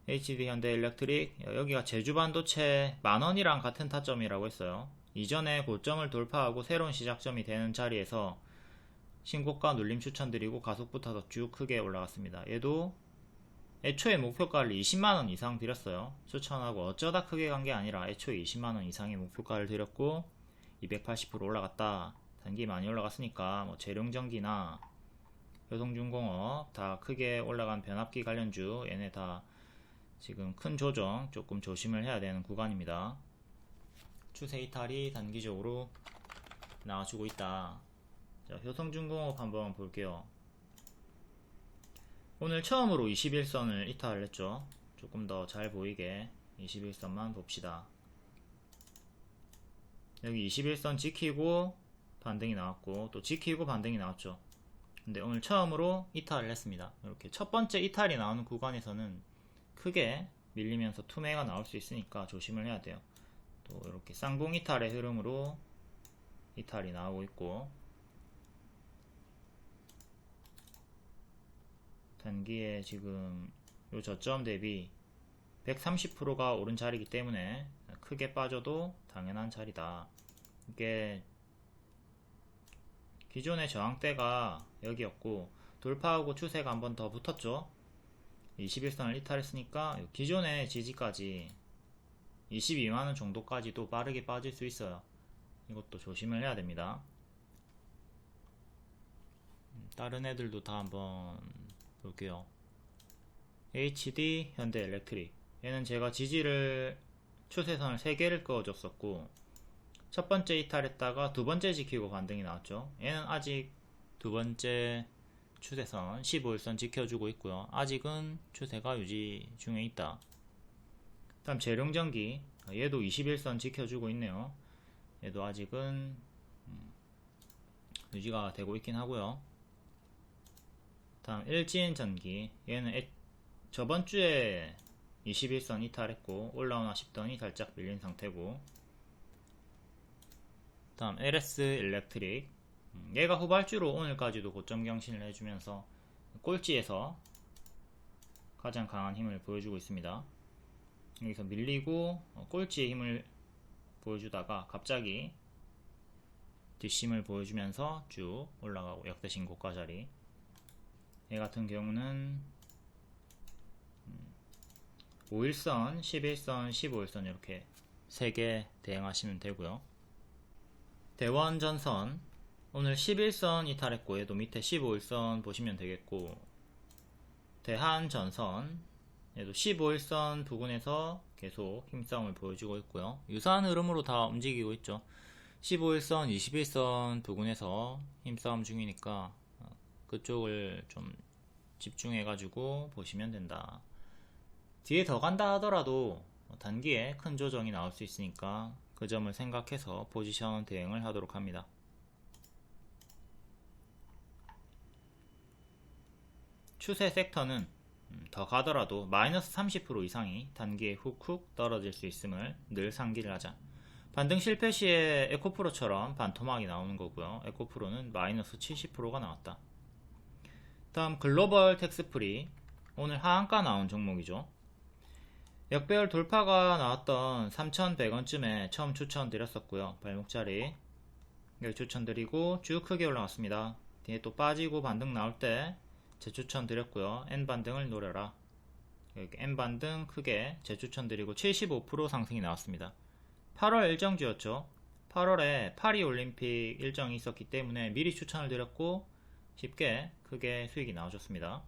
HD 현대엘렉트릭 여기가 제주반도체 만원이랑 같은 타점이라고 했어요. 이전에 고점을 돌파하고 새로운 시작점이 되는 자리에서 신고가 눌림 추천드리고 가속부터 쭉 크게 올라갔습니다. 얘도 애초에 목표가를 20만원 이상 드렸어요. 추천하고 어쩌다 크게 간 게 아니라 애초에 20만원 이상의 목표가를 드렸고 280% 올라갔다. 단기 많이 올라갔으니까 뭐 재룡전기나 효성중공업 다 크게 올라간 변압기 관련주 얘네 다 지금 큰 조정 조금 조심을 해야 되는 구간입니다. 추세 이탈이 단기적으로 나와주고 있다. 자, 효성중공업 한번 볼게요. 오늘 처음으로 21선을 이탈을 했죠. 조금 더 잘 보이게 21선만 봅시다. 여기 21선 지키고 반등이 나왔고 또 지키고 반등이 나왔죠. 근데 오늘 처음으로 이탈을 했습니다. 이렇게 첫 번째 이탈이 나오는 구간에서는 크게 밀리면서 투매가 나올 수 있으니까 조심을 해야 돼요. 또 이렇게 쌍봉 이탈의 흐름으로 이탈이 나오고 있고 단기에 지금 요 저점 대비 130%가 오른 자리이기 때문에 크게 빠져도 당연한 자리다. 이게 기존의 저항대가 여기였고 돌파하고 추세가 한 번 더 붙었죠. 21선을 이탈했으니까 기존의 지지까지 22만원 정도까지도 빠르게 빠질 수 있어요. 이것도 조심을 해야 됩니다. 다른 애들도 다 한번 볼게요. HD 현대엘렉트릭 얘는 제가 지지를 추세선을 3개를 그어줬었고 첫 번째 이탈했다가 두 번째 지키고 반등이 나왔죠. 얘는 아직 두 번째 추세선 15일선 지켜주고 있고요. 아직은 추세가 유지 중에 있다. 다음 재룡전기 얘도 21선 지켜주고 있네요. 얘도 아직은 유지가 되고 있긴 하고요. 다음 LG엔전기 얘는 저번주에 21선 이탈했고 올라오나 싶더니 살짝 밀린 상태고 다음 LS일렉트릭 얘가 후발주로 오늘까지도 고점 경신을 해주면서 꼴찌에서 가장 강한 힘을 보여주고 있습니다. 여기서 밀리고 꼴찌의 힘을 보여주다가 갑자기 뒷심을 보여주면서 쭉 올라가고 역대 신고가 자리. 얘 같은 경우는 5일선, 11선, 15일선 이렇게 3개 대응하시면 되고요. 대원전선 오늘 11선 이탈했고 얘도 밑에 15일선 보시면 되겠고 대한전선 얘도 15일선 부근에서 계속 힘싸움을 보여주고 있고요. 유사한 흐름으로 다 움직이고 있죠. 15일선, 21선 부근에서 힘싸움 중이니까 그쪽을 좀 집중해 가지고 보시면 된다. 뒤에 더 간다 하더라도 단기에 큰 조정이 나올 수 있으니까 그 점을 생각해서 포지션 대응을 하도록 합니다. 추세 섹터는 더 가더라도 마이너스 30% 이상이 단기에 훅훅 떨어질 수 있음을 늘 상기를 하자. 반등 실패 시에 에코프로처럼 반토막이 나오는 거고요. 에코프로는 마이너스 70%가 나왔다. 다음 글로벌 텍스프리 오늘 하한가 나온 종목이죠. 역배열 돌파가 나왔던 3,100원쯤에 처음 추천드렸었고요. 발목자리 여기 추천드리고 쭉 크게 올라왔습니다. 뒤에 또 빠지고 반등 나올 때 재추천드렸고요. N반등을 노려라. 이렇게 N반등 크게 재추천드리고 75% 상승이 나왔습니다. 8월 일정주였죠. 8월에 파리올림픽 일정이 있었기 때문에 미리 추천을 드렸고 쉽게 크게 수익이 나와줬습니다.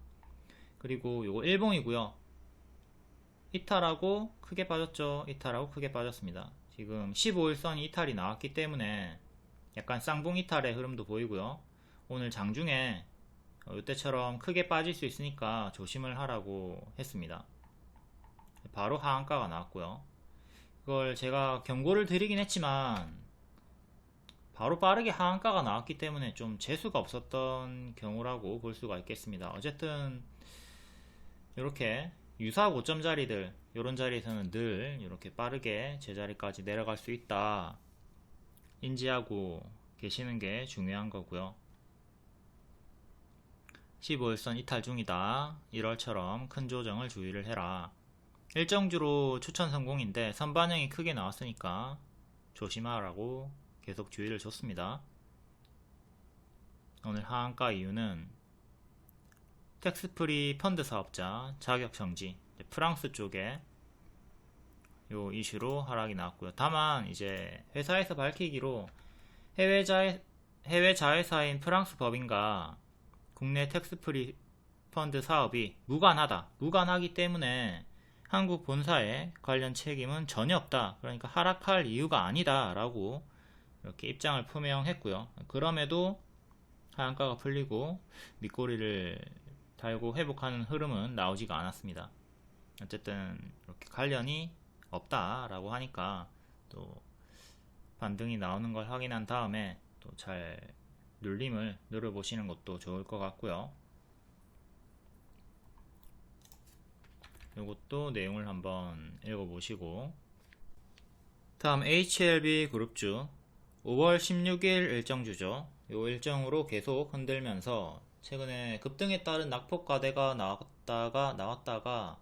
그리고 요거 일봉이고요. 이탈하고 크게 빠졌죠. 이탈하고 크게 빠졌습니다. 지금 15일선 이탈이 나왔기 때문에 약간 쌍봉 이탈의 흐름도 보이고요. 오늘 장중에 이때처럼 크게 빠질 수 있으니까 조심을 하라고 했습니다. 바로 하한가가 나왔고요. 그걸 제가 경고를 드리긴 했지만 바로 빠르게 하한가가 나왔기 때문에 좀 재수가 없었던 경우라고 볼 수가 있겠습니다. 어쨌든 이렇게 유사 고점 자리들 이런 자리에서는 늘 이렇게 빠르게 제자리까지 내려갈 수 있다 인지하고 계시는 게 중요한 거고요. 15일선 이탈 중이다. 1월처럼 큰 조정을 주의를 해라. 일정주로 추천 성공인데 선반영이 크게 나왔으니까 조심하라고 계속 주의를 줬습니다. 오늘 하한가 이유는 텍스프리 펀드 사업자 자격 정지, 프랑스 쪽에 요 이슈로 하락이 나왔고요. 다만 이제 회사에서 밝히기로 해외 자회사인 프랑스 법인과 국내 텍스프리 펀드 사업이 무관하기 때문에 한국 본사에 관련 책임은 전혀 없다. 그러니까 하락할 이유가 아니다 라고 이렇게 입장을 표명했고요. 그럼에도 하한가가 풀리고 밑꼬리를 달고 회복하는 흐름은 나오지가 않았습니다. 어쨌든 이렇게 관련이 없다라고 하니까 또 반등이 나오는 걸 확인한 다음에 또 잘 눌림을 누려보시는 것도 좋을 것 같고요. 이것도 내용을 한번 읽어보시고, 다음 HLB 그룹주 5월 16일 일정주죠. 이 일정으로 계속 흔들면서 최근에 급등에 따른 낙폭과대가 나왔다가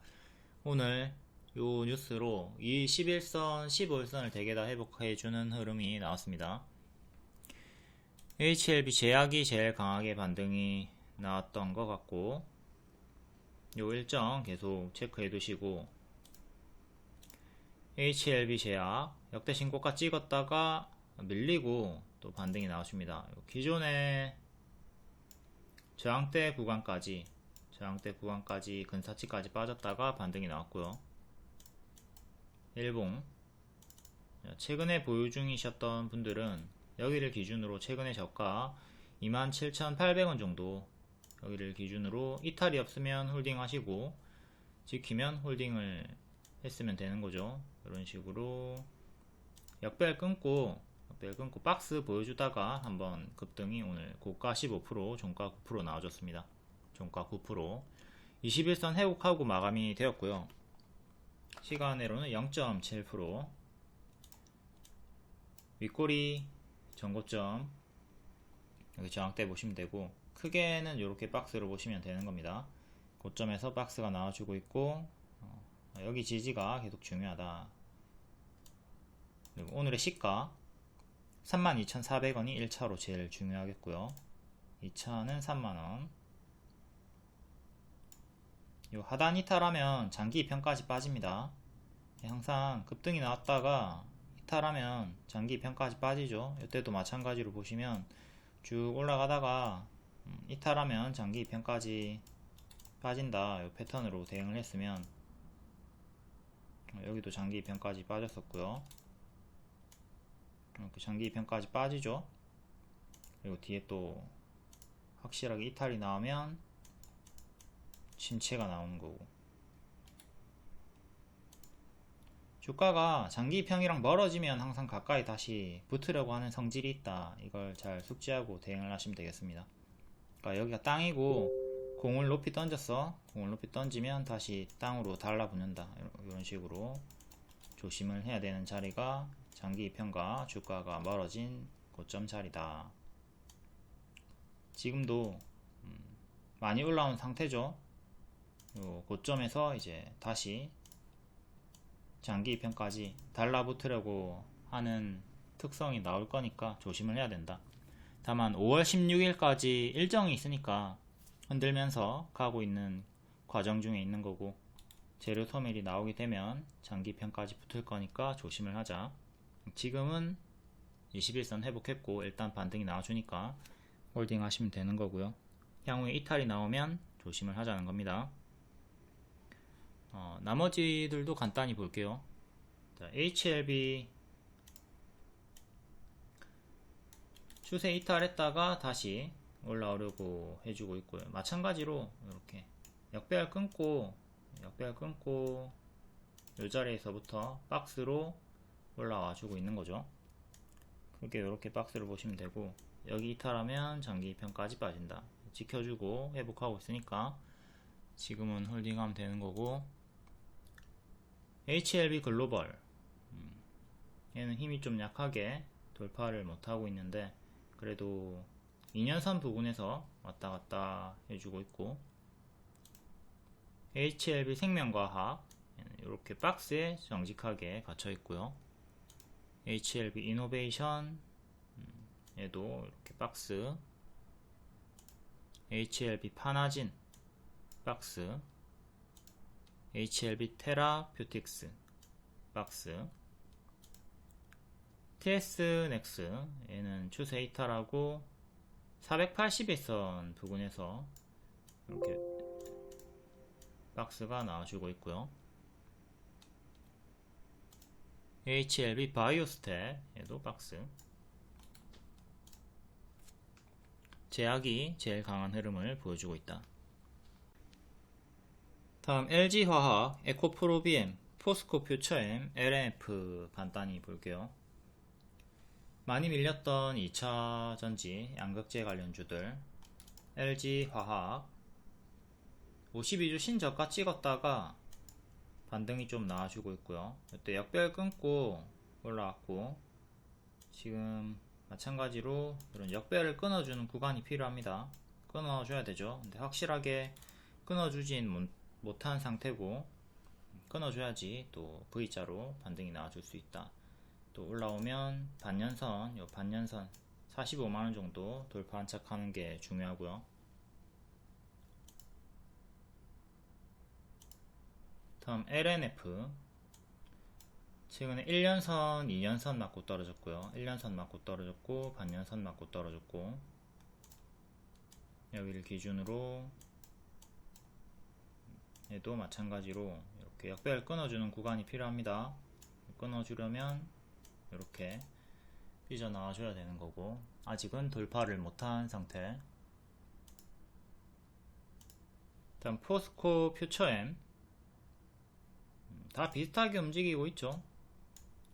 오늘 요 뉴스로 이 11선, 15일선을 대개 다 회복해주는 흐름이 나왔습니다. HLB 제약이 제일 강하게 반등이 나왔던 것 같고, 요 일정 계속 체크해 두시고, HLB 제약 역대 신고가 찍었다가 밀리고 또 반등이 나와줍니다. 기존의 저항대 구간까지 근사치까지 빠졌다가 반등이 나왔고요. 일봉 최근에 보유 중이셨던 분들은 여기를 기준으로 최근의 저가 27,800원 정도, 여기를 기준으로 이탈이 없으면 홀딩 하시고 지키면 홀딩을 했으면 되는 거죠. 이런 식으로 역배열 끊고 박스 보여주다가 한번 급등이 오늘 고가 15%, 종가 9% 나와줬습니다. 종가 9%, 21선 회복하고 마감이 되었고요. 시간으로는 0.7%, 윗꼬리 전고점 여기 저항대 보시면 되고, 크게는 이렇게 박스로 보시면 되는 겁니다. 고점에서 박스가 나와주고 있고, 여기 지지가 계속 중요하다. 그리고 오늘의 시가 32,400원이 1차로 제일 중요하겠고요. 2차는 3만원. 요 하단 이탈하면 장기 2편까지 빠집니다. 항상 급등이 나왔다가 이탈하면 장기 2편까지 빠지죠. 이때도 마찬가지로 보시면 쭉 올라가다가 이탈하면 장기 2편까지 빠진다. 요 패턴으로 대응을 했으면 여기도 장기 2편까지 빠졌었고요. 이렇게 장기 2편까지 빠지죠. 그리고 뒤에 또 확실하게 이탈이 나오면 침체가 나오는 거고, 주가가 장기 2편이랑 멀어지면 항상 가까이 다시 붙으려고 하는 성질이 있다. 이걸 잘 숙지하고 대응을 하시면 되겠습니다. 그러니까 여기가 땅이고 공을 높이 던졌어. 공을 높이 던지면 다시 땅으로 달라붙는다. 이런 식으로 조심을 해야 되는 자리가 장기 2편과 주가가 멀어진 고점 자리다. 지금도 많이 올라온 상태죠. 요 고점에서 이제 다시 장기 2편까지 달라붙으려고 하는 특성이 나올 거니까 조심을 해야 된다. 다만 5월 16일까지 일정이 있으니까 흔들면서 가고 있는 과정 중에 있는 거고, 재료 소멸이 나오게 되면 장기 2편까지 붙을 거니까 조심을 하자. 지금은 21선 회복했고 일단 반등이 나와주니까 홀딩 하시면 되는 거고요. 향후에 이탈이 나오면 조심을 하자는 겁니다. 나머지들도 간단히 볼게요. 자, HLB 추세 이탈했다가 다시 올라오려고 해주고 있고요. 마찬가지로 이렇게 역배열 끊고 이 자리에서부터 박스로 올라와 주고 있는 거죠. 그렇게 이렇게 박스를 보시면 되고, 여기 이탈하면 장기 2편까지 빠진다. 지켜주고 회복하고 있으니까 지금은 홀딩하면 되는 거고, HLB 글로벌 얘는 힘이 좀 약하게 돌파를 못하고 있는데 그래도 2년선 부근에서 왔다갔다 해주고 있고, HLB 생명과학 이렇게 박스에 정직하게 갇혀 있고요. HLB 이노베이션 얘도 이렇게 박스 HLB 파나진 박스, HLB 테라퓨틱스 박스, TS 넥스 얘는 추세 이탈하고 480일선 부근에서 이렇게 박스가 나와주고 있고요. HLB 바이오스텝 얘도 박스. 제약이 제일 강한 흐름을 보여주고 있다. 다음 LG화학, 에코프로비엠, 포스코 퓨처엠, LNF 간단히 볼게요. 많이 밀렸던 2차전지 양극재 관련주들, LG화학 52주 신저가 찍었다가 반등이 좀 나와주고 있고요. 이때 역별 끊고 올라왔고, 지금 마찬가지로 이런 역배를 끊어주는 구간이 필요합니다. 끊어줘야 되죠. 근데 확실하게 끊어주진 못한 상태고, 끊어줘야지 또 V자로 반등이 나와줄 수 있다. 또 올라오면 반년선, 요 반년선 45만원 정도 돌파 안착하는 게 중요하고요. 다음 LNF 최근에 1년선, 2년선 맞고 떨어졌고요. 1년선 맞고 떨어졌고, 반년선 맞고 떨어졌고, 여기를 기준으로 얘도 마찬가지로 이렇게 역배를 끊어주는 구간이 필요합니다. 끊어주려면 이렇게 삐져나와줘야 되는 거고, 아직은 돌파를 못한 상태. 다음 포스코 퓨처엠 다 비슷하게 움직이고 있죠.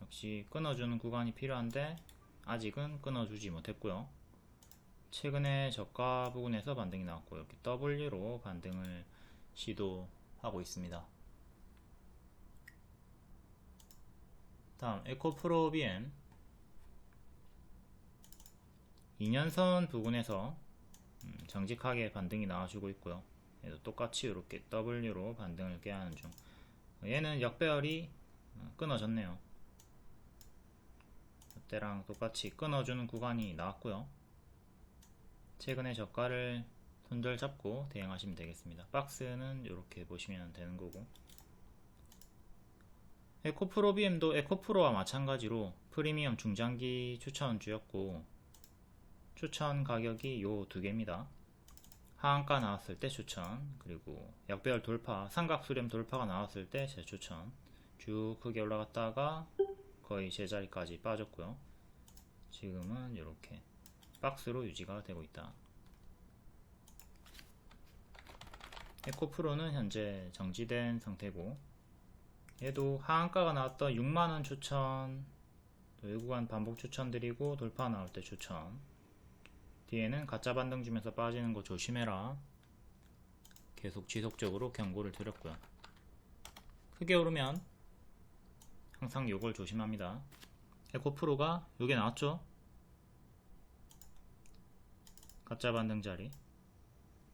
역시 끊어주는 구간이 필요한데 아직은 끊어주지 못했고요. 최근에 저가 부근에서 반등이 나왔고, 이렇게 W로 반등을 시도하고 있습니다. 다음 에코프로비엠 2년선 부근에서 정직하게 반등이 나와주고 있고요. 얘도 똑같이 이렇게 W로 반등을 깨하는 중. 얘는 역배열이 끊어졌네요. 이때랑 똑같이 끊어주는 구간이 나왔고요. 최근에 저가를 손절 잡고 대응하시면 되겠습니다. 박스는 이렇게 보시면 되는 거고, 에코프로비엠도 에코프로와 마찬가지로 프리미엄 중장기 추천주였고, 추천 가격이 요 두 개입니다. 하한가 나왔을 때 추천, 그리고 역배열 돌파, 삼각수렴 돌파가 나왔을 때 재추천. 쭉 크게 올라갔다가 거의 제자리까지 빠졌고요. 지금은 이렇게 박스로 유지가 되고 있다. 에코프로는 현재 정지된 상태고, 얘도 하한가가 나왔던 6만원 추천, 또 외구간 반복 추천드리고 돌파 나올 때 추천. 뒤에는 가짜 반등 주면서 빠지는 거 조심해라, 계속 지속적으로 경고를 드렸고요. 크게 오르면 항상 요걸 조심합니다. 에코프로가 요게 나왔죠. 가짜 반등 자리,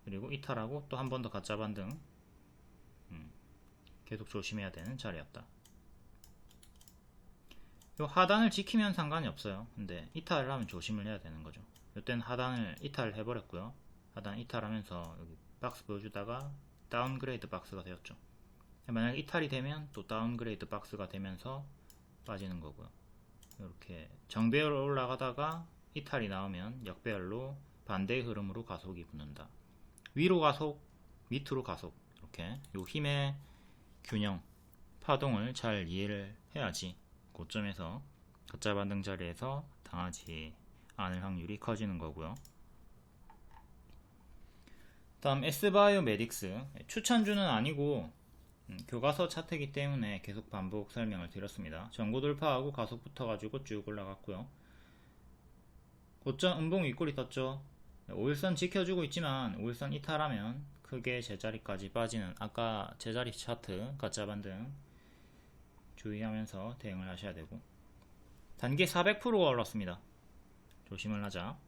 그리고 이탈하고 또 한 번 더 가짜 반등, 계속 조심해야 되는 자리였다. 요 하단을 지키면 상관이 없어요. 근데 이탈을 하면 조심을 해야 되는 거죠. 이때는 하단을 이탈을 해버렸고요. 하단 이탈하면서 여기 박스 보여주다가 다운그레이드 박스가 되었죠. 만약에 이탈이 되면 또 다운그레이드 박스가 되면서 빠지는 거고요. 이렇게 정배열로 올라가다가 이탈이 나오면 역배열로 반대의 흐름으로 가속이 붙는다. 위로 가속, 밑으로 가속, 이렇게 요 힘의 균형, 파동을 잘 이해를 해야지 고점에서 가짜 반등 자리에서 당하지 않을 확률이 커지는 거고요. 다음 S바이오메딕스, 추천주는 아니고 교과서 차트이기 때문에 계속 반복 설명을 드렸습니다. 전고 돌파하고 가속 붙어가지고 쭉 올라갔고요. 고점 음봉 윗골이 떴죠. 5일선 지켜주고 있지만 5일선 이탈하면 크게 제자리까지 빠지는, 아까 제자리 차트 가짜 반등 주의하면서 대응을 하셔야 되고, 단계 400%가 올랐습니다. 조심을 하자.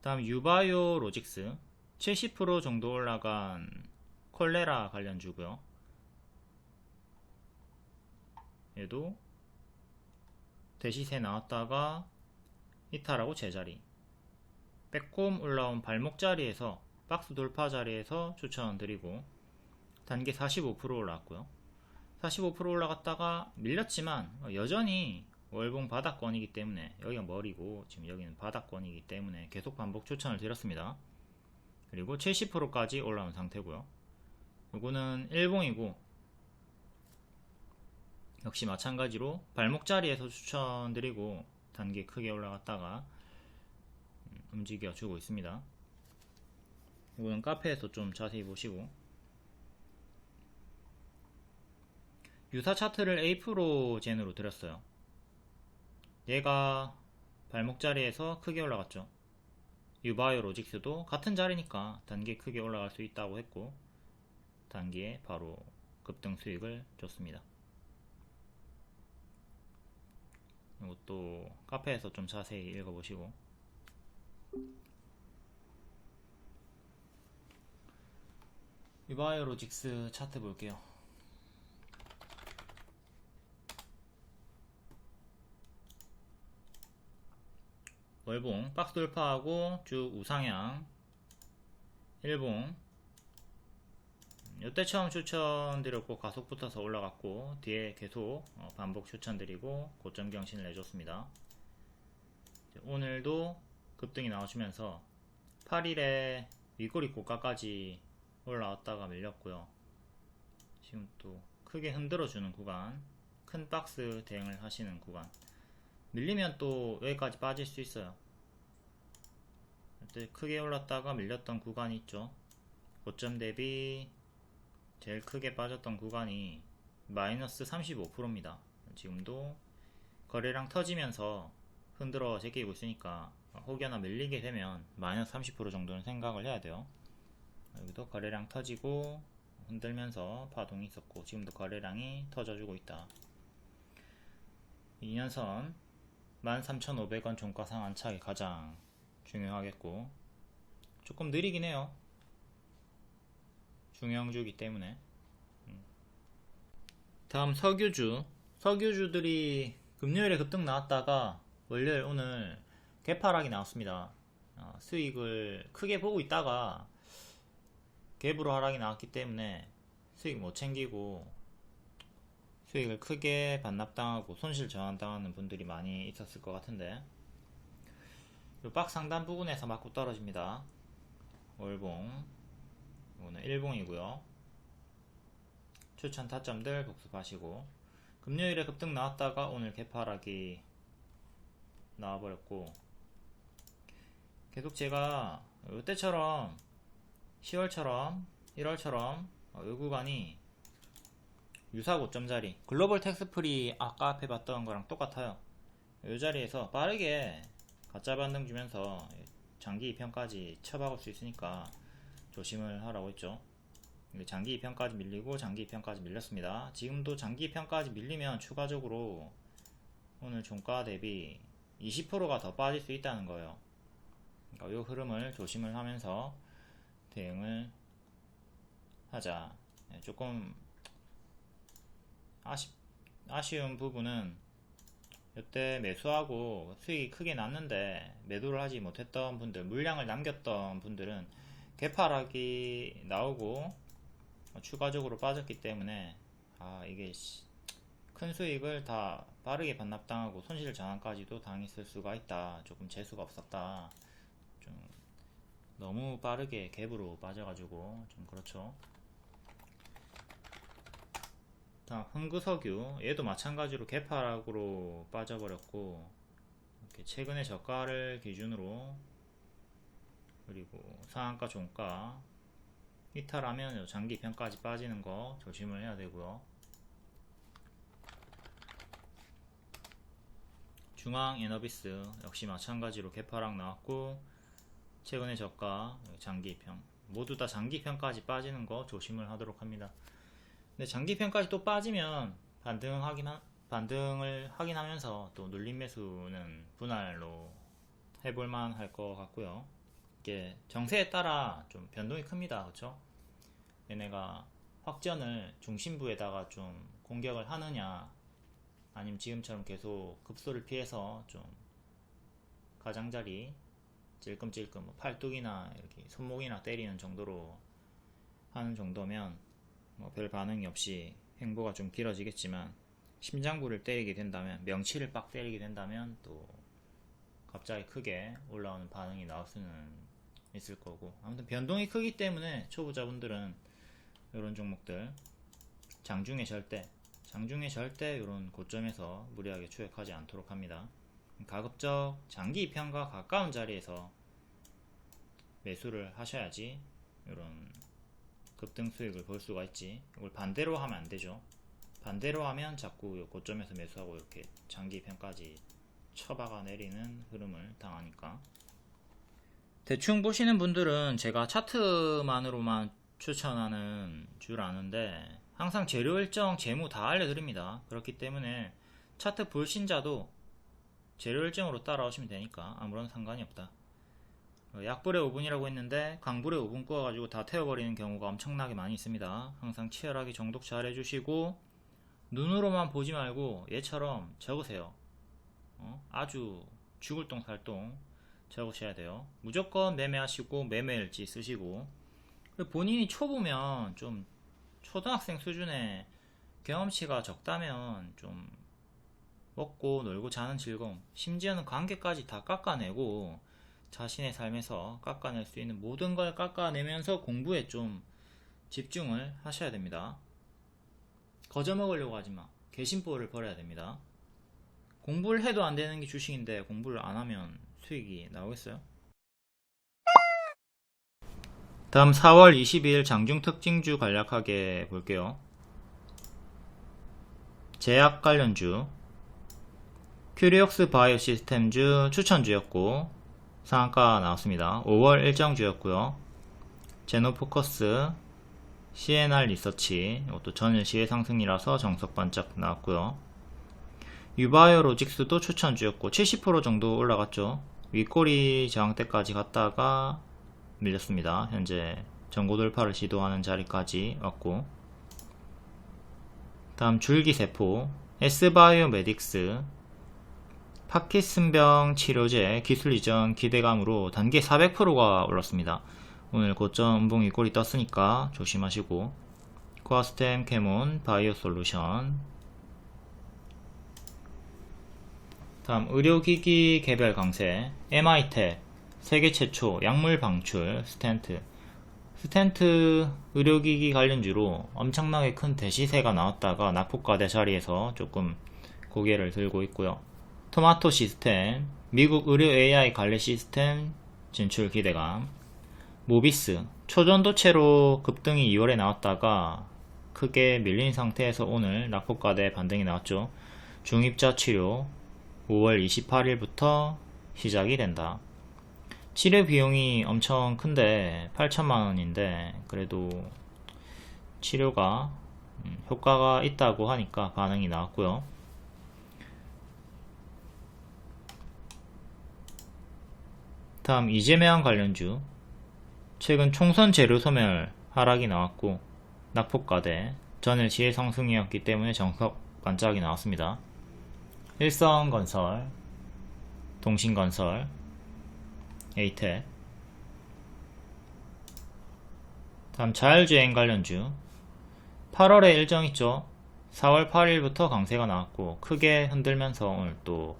다음 유바이오 로직스 70% 정도 올라간 콜레라 관련주고요. 얘도 대시세 나왔다가 이탈하고 제자리, 빼꼼 올라온 발목 자리에서 박스 돌파 자리에서 추천드리고 단계 45% 올라왔고요. 45% 올라갔다가 밀렸지만 여전히 월봉 바닥권이기 때문에 여기가 머리고 지금 여기는 바닥권이기 때문에 계속 반복 추천을 드렸습니다. 그리고 70%까지 올라온 상태고요. 이거는 일봉이고 역시 마찬가지로 발목 자리에서 추천드리고 단계 크게 올라갔다가 움직여 주고 있습니다. 이거는 카페에서 좀 자세히 보시고, 유사 차트를 A 프로 젠으로 드렸어요. 얘가 발목 자리에서 크게 올라갔죠. 유바이오 로직스도 같은 자리니까 단계 크게 올라갈 수 있다고 했고 단기에 바로 급등 수익을 줬습니다. 이것도 카페에서 좀 자세히 읽어보시고, 유바이오 로직스 차트 볼게요. 월봉 박스 돌파하고 쭉 우상향, 일봉 이때 처음 추천드렸고 가속 붙어서 올라갔고 뒤에 계속 반복 추천드리고 고점 경신을 내줬습니다. 오늘도 급등이 나와주면서 8일에 윗꼬리 고가까지 올라왔다가 밀렸고요. 지금 또 크게 흔들어주는 구간, 큰 박스 대응을 하시는 구간, 밀리면 또 여기까지 빠질 수 있어요. 이때 크게 올랐다가 밀렸던 구간이 있죠. 고점 대비 제일 크게 빠졌던 구간이 마이너스 35%입니다. 지금도 거래량 터지면서 흔들어 제끼고 있으니까 혹여나 밀리게 되면 마이너스 30% 정도는 생각을 해야 돼요. 여기도 거래량 터지고 흔들면서 파동이 있었고 지금도 거래량이 터져주고 있다. 2년선 13,500원 종가상 안착이 가장 중요하겠고, 조금 느리긴 해요. 중형주기 때문에. 다음 석유주들이 금요일에 급등 나왔다가 월요일 오늘 개파락이 나왔습니다. 수익을 크게 보고 있다가 갭으로 하락이 나왔기 때문에 수익 못 챙기고 수익을 크게 반납당하고 손실 전환당하는 분들이 많이 있었을 것 같은데, 요 박 상단 부분에서 맞고 떨어집니다. 월봉, 이거는 일봉이고요. 추천 타점들 복습하시고, 금요일에 급등 나왔다가 오늘 개파락이 나와버렸고, 계속 제가 이때처럼 10월처럼 1월처럼 이 구간이 유사 고점 자리, 글로벌 텍스프리 아까 앞에 봤던 거랑 똑같아요. 이 자리에서 빠르게 가짜 반등 주면서 장기 2편까지 쳐박을 수 있으니까 조심을 하라고 했죠. 장기 2편까지 밀리고 장기 2편까지 밀렸습니다. 지금도 장기 2편까지 밀리면 추가적으로 오늘 종가 대비 20%가 더 빠질 수 있다는 거예요. 그러니까 이 흐름을 조심을 하면서 대응을 하자. 조금 아쉬운 부분은 이때 매수하고 수익이 크게 났는데 매도를 하지 못했던 분들, 물량을 남겼던 분들은 개파락이 나오고 추가적으로 빠졌기 때문에 이게 큰 수익을 다 빠르게 반납당하고 손실 전환까지도 당했을 수가 있다. 조금 재수가 없었다. 좀 너무 빠르게 갭으로 빠져가지고 좀 그렇죠. 다음 흥구석유, 얘도 마찬가지로 개파락으로 빠져버렸고, 이렇게 최근의 저가를 기준으로 그리고 상한가 종가 이탈하면 장기 편까지 빠지는 거 조심을 해야 되고요. 중앙 에너비스 역시 마찬가지로 개파락 나왔고 최근의 저가 장기편 모두 다 장기편까지 빠지는 거 조심을 하도록 합니다. 근데 장기편까지 또 빠지면 반등을 하긴 하면서 또 눌림 매수는 분할로 해볼만 할 것 같고요. 이게 정세에 따라 좀 변동이 큽니다. 그렇죠? 얘네가 확전을 중심부에다가 좀 공격을 하느냐, 아니면 지금처럼 계속 급소를 피해서 좀 가장자리 찔끔찔끔 뭐 팔뚝이나 이렇게 손목이나 때리는 정도로 하는 정도면 뭐 별 반응이 없이 횡보가 좀 길어지겠지만, 심장부를 때리게 된다면, 명치를 빡 때리게 된다면 또 갑자기 크게 올라오는 반응이 나올 수는 있을 거고, 아무튼 변동이 크기 때문에 초보자분들은 이런 종목들 장중에 절대 이런 고점에서 무리하게 추격하지 않도록 합니다. 가급적 장기 입현과 가까운 자리에서 매수를 하셔야지 이런 급등 수익을 볼 수가 있지, 이걸 반대로 하면 안 되죠. 반대로 하면 자꾸 고점에서 매수하고 이렇게 장기 입현까지 쳐박아 내리는 흐름을 당하니까. 대충 보시는 분들은 제가 차트만으로만 추천하는 줄 아는데, 항상 재료 일정, 재무 다 알려드립니다. 그렇기 때문에 차트 불신자도 재료 일정으로 따라오시면 되니까 아무런 상관이 없다. 약불의 5분이라고 했는데 강불의 5분 구워가지고 다 태워버리는 경우가 엄청나게 많이 있습니다. 항상 치열하게 정독 잘 해주시고, 눈으로만 보지 말고 얘처럼 적으세요. 아주 죽을 똥 살 똥 적으셔야 돼요. 무조건 매매하시고 매매일지 쓰시고, 본인이 초보면 좀 초등학생 수준의 경험치가 적다면 좀 먹고 놀고 자는 즐거움, 심지어는 관계까지 다 깎아내고 자신의 삶에서 깎아낼 수 있는 모든 걸 깎아내면서 공부에 좀 집중을 하셔야 됩니다. 거저 먹으려고 하지마. 개심보를 버려야 됩니다. 공부를 해도 안 되는 게 주식인데 공부를 안 하면 수익이 나오겠어요? 다음 4월 22일 장중 특징주 간략하게 볼게요. 제약 관련주 큐리옥스 바이오 시스템주 추천주였고 상한가 나왔습니다. 5월 일정주였고요. 제노포커스, CNR 리서치, 이것도 전일 시의 상승이라서 정석 반짝 나왔고요. 유바이오로직스도 추천주였고 70% 정도 올라갔죠. 윗꼬리 저항대까지 갔다가 밀렸습니다. 현재 전고 돌파를 시도하는 자리까지 왔고, 다음 줄기세포, S바이오메딕스, 파킨슨병 치료제 기술 이전 기대감으로 단계 400%가 올랐습니다. 오늘 고점 음봉 윗꼬리 떴으니까 조심하시고, 코아스템 캐몬 바이오솔루션, 다음 의료기기 개별 강세, MITech 세계 최초 약물 방출 스텐트 의료기기 관련주로 엄청나게 큰 대시세가 나왔다가 낙폭과대 자리에서 조금 고개를 들고 있고요. 토마토 시스템, 미국 의료 AI 관리 시스템 진출 기대감, 모비스 초전도체로 급등이 2월에 나왔다가 크게 밀린 상태에서 오늘 낙폭과대 반등이 나왔죠. 중입자 치료 5월 28일부터 시작이 된다. 치료 비용이 엄청 큰데 8천만원인데 그래도 치료가 효과가 있다고 하니까 반응이 나왔고요. 다음 이재명 관련주 최근 총선 재료 소멸 하락이 나왔고 낙폭과대, 전일 시의 상승이었기 때문에 정석 반짝이 나왔습니다. 일성건설, 동신건설, 에이텍. 다음 자율주행 관련주 8월에 일정 있죠. 4월 8일부터 강세가 나왔고 크게 흔들면서 오늘 또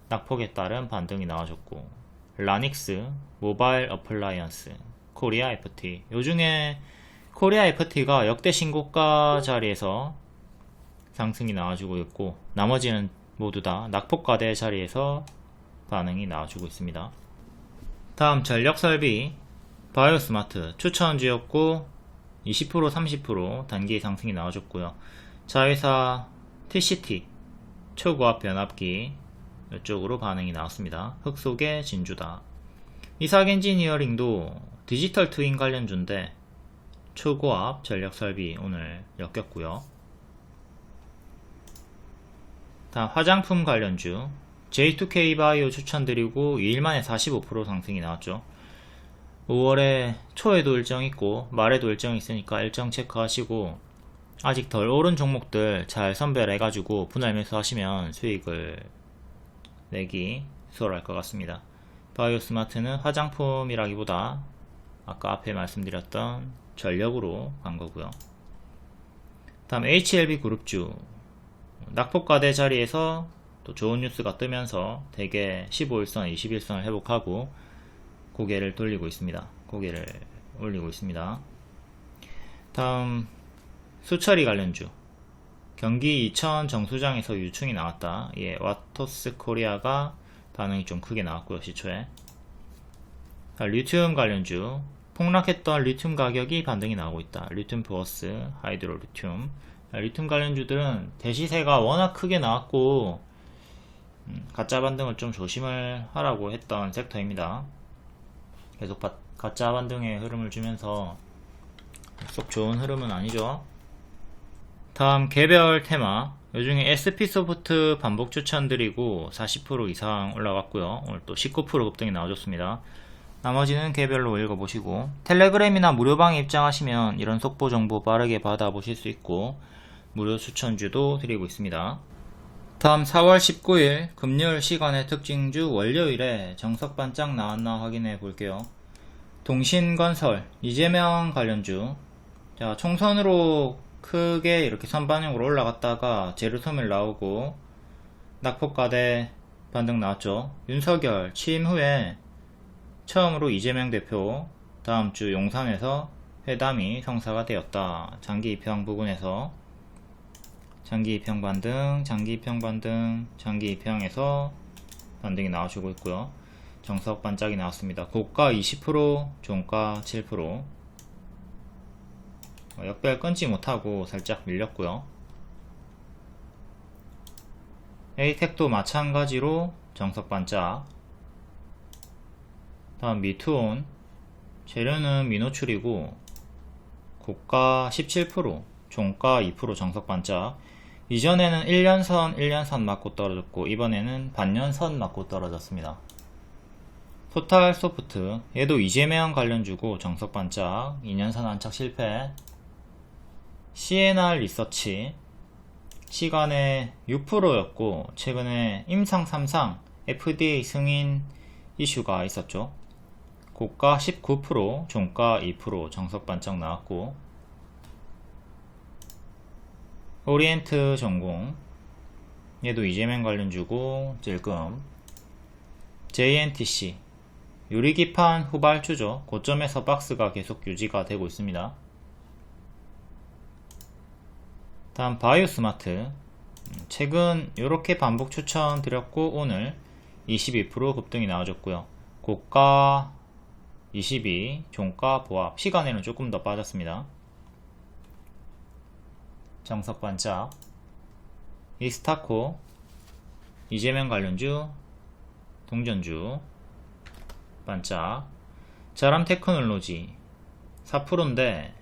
낙폭에 따른 반등이 나와줬고, 라닉스, 모바일 어플라이언스, 코리아 FT, 요중에 코리아 FT가 역대 신고가 자리에서 상승이 나와주고 있고, 나머지는 모두 다 낙폭과대 자리에서 반응이 나와주고 있습니다. 다음 전력설비, 바이오스마트 추천주였고 20% 30% 단기 상승이 나와줬고요. 자회사 TCT 초고압 변압기 이쪽으로 반응이 나왔습니다. 흑속의 진주다. 이삭엔지니어링도 디지털 트윈 관련주인데 초고압 전력설비 오늘 엮였고요. 다음 화장품 관련주 J2K 바이오 추천드리고 2일 만에 45% 상승이 나왔죠. 5월에 초에도 일정 있고 말에도 일정 있으니까 일정 체크하시고, 아직 덜 오른 종목들 잘 선별해가지고 분할 매수 하시면 수익을 내기 수월할 것 같습니다. 바이오스마트는 화장품이라기보다 아까 앞에 말씀드렸던 전력으로 간 거고요. 다음 HLB 그룹주 낙폭과대 자리에서 또 좋은 뉴스가 뜨면서 대개 15일선, 21선을 회복하고 고개를 돌리고 있습니다. 고개를 올리고 있습니다. 다음 수처리 관련주 경기 이천 정수장에서 유충이 나왔다. 예, 와토스 코리아가 반응이 좀 크게 나왔고요. 시초에. 리튬 관련주 폭락했던 리튬 가격이 반등이 나오고 있다. 리튬 플러스 하이드로 리튬. 리튬 관련주들은 대시세가 워낙 크게 나왔고 가짜 반등을 좀 조심을 하라고 했던 섹터입니다. 계속 가짜 반등의 흐름을 주면서 쏙 좋은 흐름은 아니죠. 다음 개별 테마 요중에 SP소프트 반복 추천드리고 40% 이상 올라갔고요. 오늘 또 19% 급등이 나와줬습니다. 나머지는 개별로 읽어보시고 텔레그램이나 무료방에 입장하시면 이런 속보 정보 빠르게 받아보실 수 있고 무료 추천주도 드리고 있습니다. 다음 4월 19일 금요일 시간의 특징주 월요일에 정석 반짝 나왔나 확인해 볼게요. 동신건설 이재명 관련주 자 총선으로 크게 이렇게 선반영으로 올라갔다가 재료소멸 나오고 낙폭과대 반등 나왔죠. 윤석열 취임 후에 처음으로 이재명 대표 다음주 용산에서 회담이 성사가 되었다. 장기 입형 부근에서 장기 입형 반등, 장기 입형 반등, 장기 입형에서 반등이 나와주고 있고요. 정석 반짝이 나왔습니다. 고가 20%, 종가 7%. 역별 끊지 못하고 살짝 밀렸고요. 에이텍도 마찬가지로 정석 반짝. 다음 미투온 재료는 미노출이고 고가 17%, 종가 2% 정석 반짝. 이전에는 1년선 맞고 떨어졌고 이번에는 반년선 맞고 떨어졌습니다. 토탈소프트 얘도 이재명 관련주고 정석 반짝 2년선 안착 실패. CNR 리서치 시간에 6%였고 최근에 임상 3상 FDA 승인 이슈가 있었죠. 고가 19%, 종가 2% 정석 반짝 나왔고 오리엔트 전공 얘도 이재명 관련주고 찔끔. JNTC 유리기판 후발주죠. 고점에서 박스가 계속 유지가 되고 있습니다. 다음 바이오스마트 최근 이렇게 반복 추천 드렸고 오늘 22% 급등이 나와줬고요. 고가 22, 종가 보합. 시간에는 조금 더 빠졌습니다. 정석 반짝 이스타코 이재명 관련주 동전주 반짝. 자람 테크놀로지 4%인데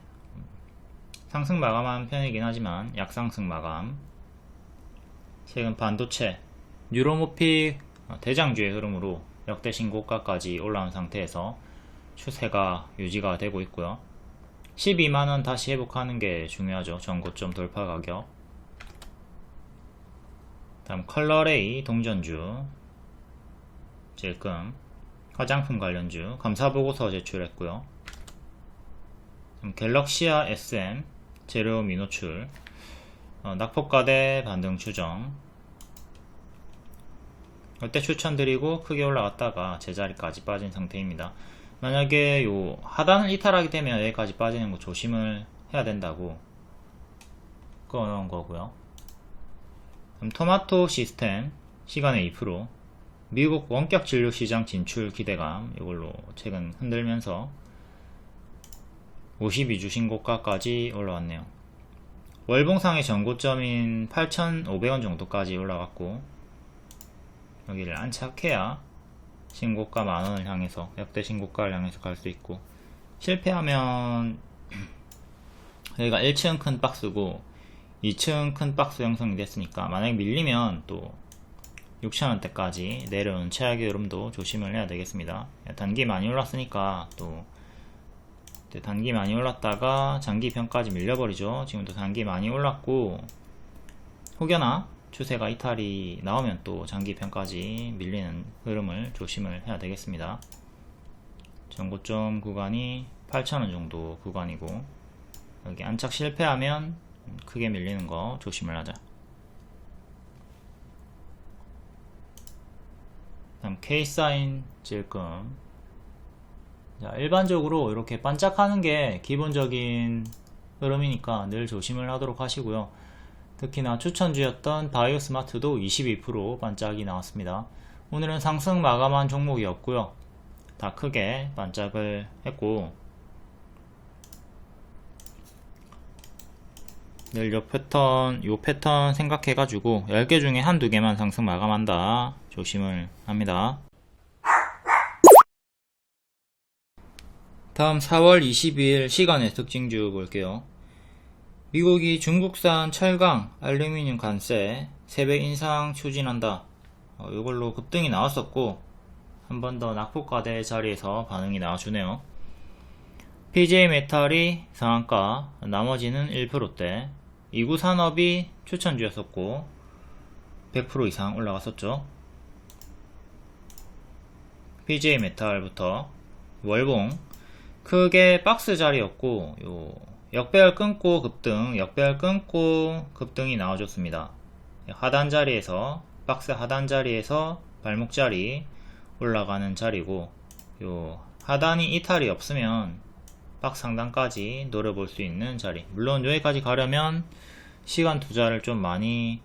상승 마감한 편이긴 하지만 약상승 마감. 최근 반도체 뉴로모픽 대장주의 흐름으로 역대 신고가까지 올라온 상태에서 추세가 유지가 되고 있고요. 12만원 다시 회복하는 게 중요하죠. 전고점 돌파 가격. 다음 컬러레이 동전주 찔끔. 화장품 관련주 감사보고서 제출했고요. 갤럭시아 SM 재료 미노출 낙폭과대 반등 추정. 이때 추천드리고 크게 올라갔다가 제자리까지 빠진 상태입니다. 만약에 요 하단을 이탈하게 되면 여기까지 빠지는 거 조심을 해야 된다고 꺼놓은 거고요. 그럼 토마토 시스템 시간에 2%. 미국 원격 진료 시장 진출 기대감 이걸로 최근 흔들면서 52주 신고가까지 올라왔네요. 월봉상의 전고점인 8,500원 정도까지 올라갔고 여기를 안착해야 신고가 만원을 향해서 역대 신고가를 향해서 갈 수 있고 실패하면 여기가 1층 큰 박스고 2층 큰 박스 형성이 됐으니까 만약에 밀리면 또 6,000원대까지 내려오는 최악의 흐름도 조심을 해야 되겠습니다. 단기 많이 올랐으니까 또 단기 많이 올랐다가 장기 편까지 밀려버리죠. 지금도 단기 많이 올랐고 혹여나 추세가 이탈이 나오면 또 장기편까지 밀리는 흐름을 조심을 해야 되겠습니다. 전고점 구간이 8,000원 정도 구간이고, 여기 안착 실패하면 크게 밀리는 거 조심을 하자. 다음 K사인 질금. 자, 일반적으로 이렇게 반짝하는 게 기본적인 흐름이니까 늘 조심을 하도록 하시고요. 특히나 추천주였던 바이오스마트도 22% 반짝이 나왔습니다. 오늘은 상승 마감한 종목이었고요. 다 크게 반짝을 했고, 늘 요 패턴 생각해가지고 10개 중에 한두 개만 상승 마감한다 조심을 합니다. 다음 4월 22일 시간의 특징주 볼게요. 미국이 중국산 철강, 알루미늄 관세 3배 인상 추진한다. 이걸로 급등이 나왔었고, 한 번 더 낙폭과대 자리에서 반응이 나와주네요. PJ 메탈이 상한가, 나머지는 1%대. 이구산업이 추천주였었고 100% 이상 올라갔었죠. PJ 메탈부터 월봉 크게 박스 자리였고, 요 역배열 끊고 급등, 역배열 끊고 급등이 나와줬습니다. 하단 자리에서, 박스 하단 자리에서 발목 자리 올라가는 자리고, 요 하단이 이탈이 없으면 박스 상단까지 노려볼 수 있는 자리. 물론 여기까지 가려면 시간 투자를 좀 많이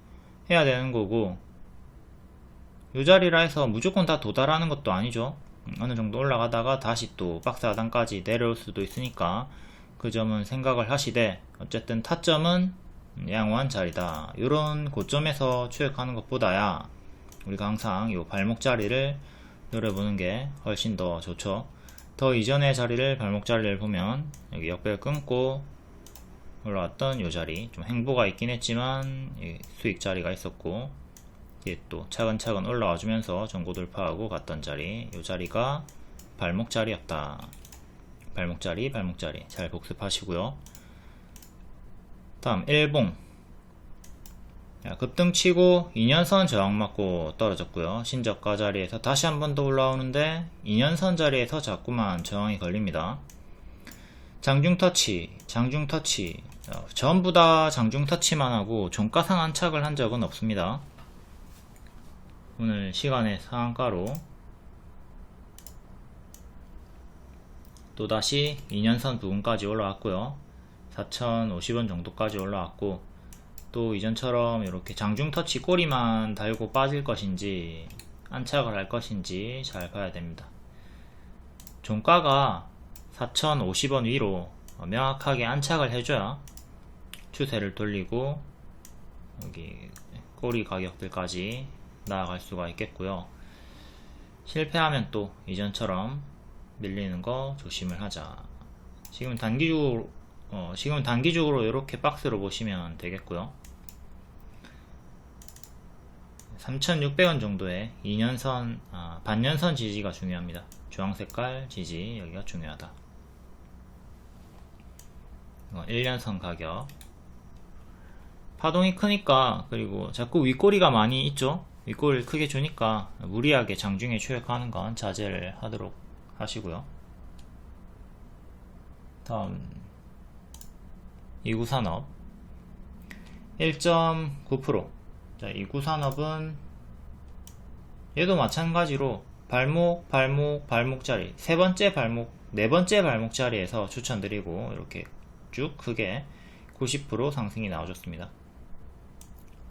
해야 되는 거고, 요 자리라 해서 무조건 다 도달하는 것도 아니죠. 어느 정도 올라가다가 다시 또 박스 하단까지 내려올 수도 있으니까 그 점은 생각을 하시되, 어쨌든 타점은 양호한 자리다. 이런 고점에서 추격하는 것보다야 우리가 항상 요 발목 자리를 노려보는 게 훨씬 더 좋죠. 더 이전의 자리를, 발목 자리를 보면 여기 역배열 끊고 올라왔던 요 자리, 좀 행보가 있긴 했지만 수익 자리가 있었고, 뒤에 또 차근차근 올라와 주면서 전고 돌파하고 갔던 자리, 요 자리가 발목 자리였다. 발목 자리, 발목 자리 잘 복습하시고요. 다음 일봉. 급등치고 2년선 저항 맞고 떨어졌고요. 신저가 자리에서 다시 한 번 더 올라오는데 2년선 자리에서 자꾸만 저항이 걸립니다. 장중터치 전부 다 장중터치만 하고 종가상 안착을 한 적은 없습니다. 오늘 시간의 상한가로 또다시 2년선 부분까지 올라왔고요. 4,050원 정도까지 올라왔고, 또 이전처럼 이렇게 장중터치 꼬리만 달고 빠질 것인지 안착을 할 것인지 잘 봐야 됩니다. 종가가 4,050원 위로 명확하게 안착을 해줘야 추세를 돌리고 여기 꼬리 가격들까지 나아갈 수가 있겠고요. 실패하면 또 이전처럼 밀리는 거 조심을 하자. 지금 단기적으로 이렇게 박스로 보시면 되겠고요. 3,600원 정도의 2년선, 반년선 지지가 중요합니다. 주황색깔 지지, 여기가 중요하다. 1년선 가격. 파동이 크니까, 그리고 자꾸 윗꼬리가 많이 있죠. 윗꼬리를 크게 주니까 무리하게 장중에 추격하는 건 자제를 하도록 하시고요. 다음 이구산업 1.9%. 자, 이구산업은 얘도 마찬가지로 발목 자리, 네 번째 발목 자리에서 추천드리고 이렇게 쭉 크게 90% 상승이 나와줬습니다.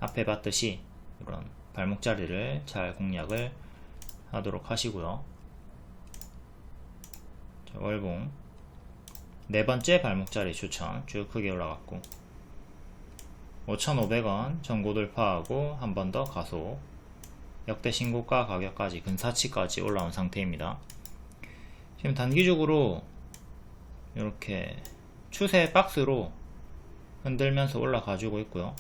앞에 봤듯이 이런 발목 자리를 잘 공략을 하도록 하시고요. 자, 월봉 네 번째 발목 자리 추천 쭉 크게 올라갔고, 5,500원 전고 돌파하고 한 번 더 가속, 역대 신고가 가격까지 근사치까지 올라온 상태입니다. 지금 단기적으로 이렇게 추세 박스로 흔들면서 올라가지고 있고요.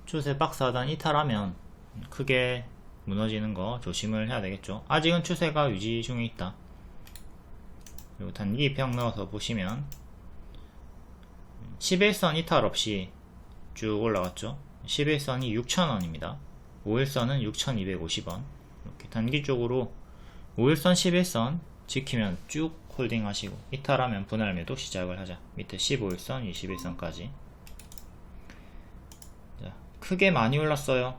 추세 박스 하단 이탈하면 크게 무너지는 거 조심을 해야 되겠죠. 아직은 추세가 유지 중에 있다. 그리고 단기평 넣어서 보시면 11선 이탈 없이 쭉 올라갔죠. 11선이 6,000원입니다. 5일선은 6,250원. 이렇게 단기적으로 5일선, 11선 지키면 쭉 홀딩 하시고, 이탈하면 분할 매도 시작을 하자. 밑에 15일선, 21선까지. 자, 크게 많이 올랐어요.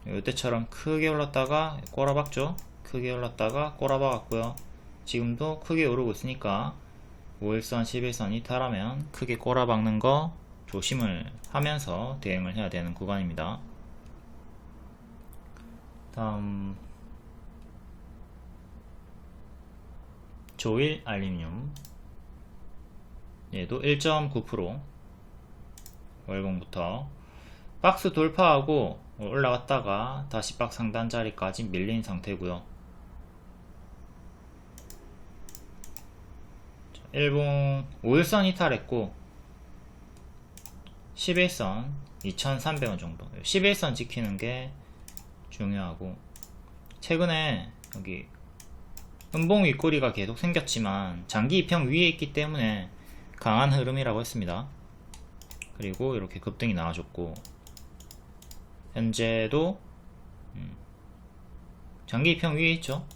이때처럼 크게 올랐다가 꼬라박죠. 크게 올랐다가 꼬라박았고요. 지금도 크게 오르고 있으니까 5일선, 11선 이탈하면 크게 꼬라박는 거 조심을 하면서 대응을 해야 되는 구간입니다. 다음 조일 알루미늄, 얘도 1.9% 월봉부터 박스 돌파하고 올라갔다가 다시 박 상단 자리까지 밀린 상태고요. 일봉 5일선 이탈했고 11선 2,300원 정도, 11선 지키는 게 중요하고, 최근에 여기 음봉 윗꼬리가 계속 생겼지만 장기 입형 위에 있기 때문에 강한 흐름이라고 했습니다. 그리고 이렇게 급등이 나와줬고, 현재도 장기 입형 위에 있죠.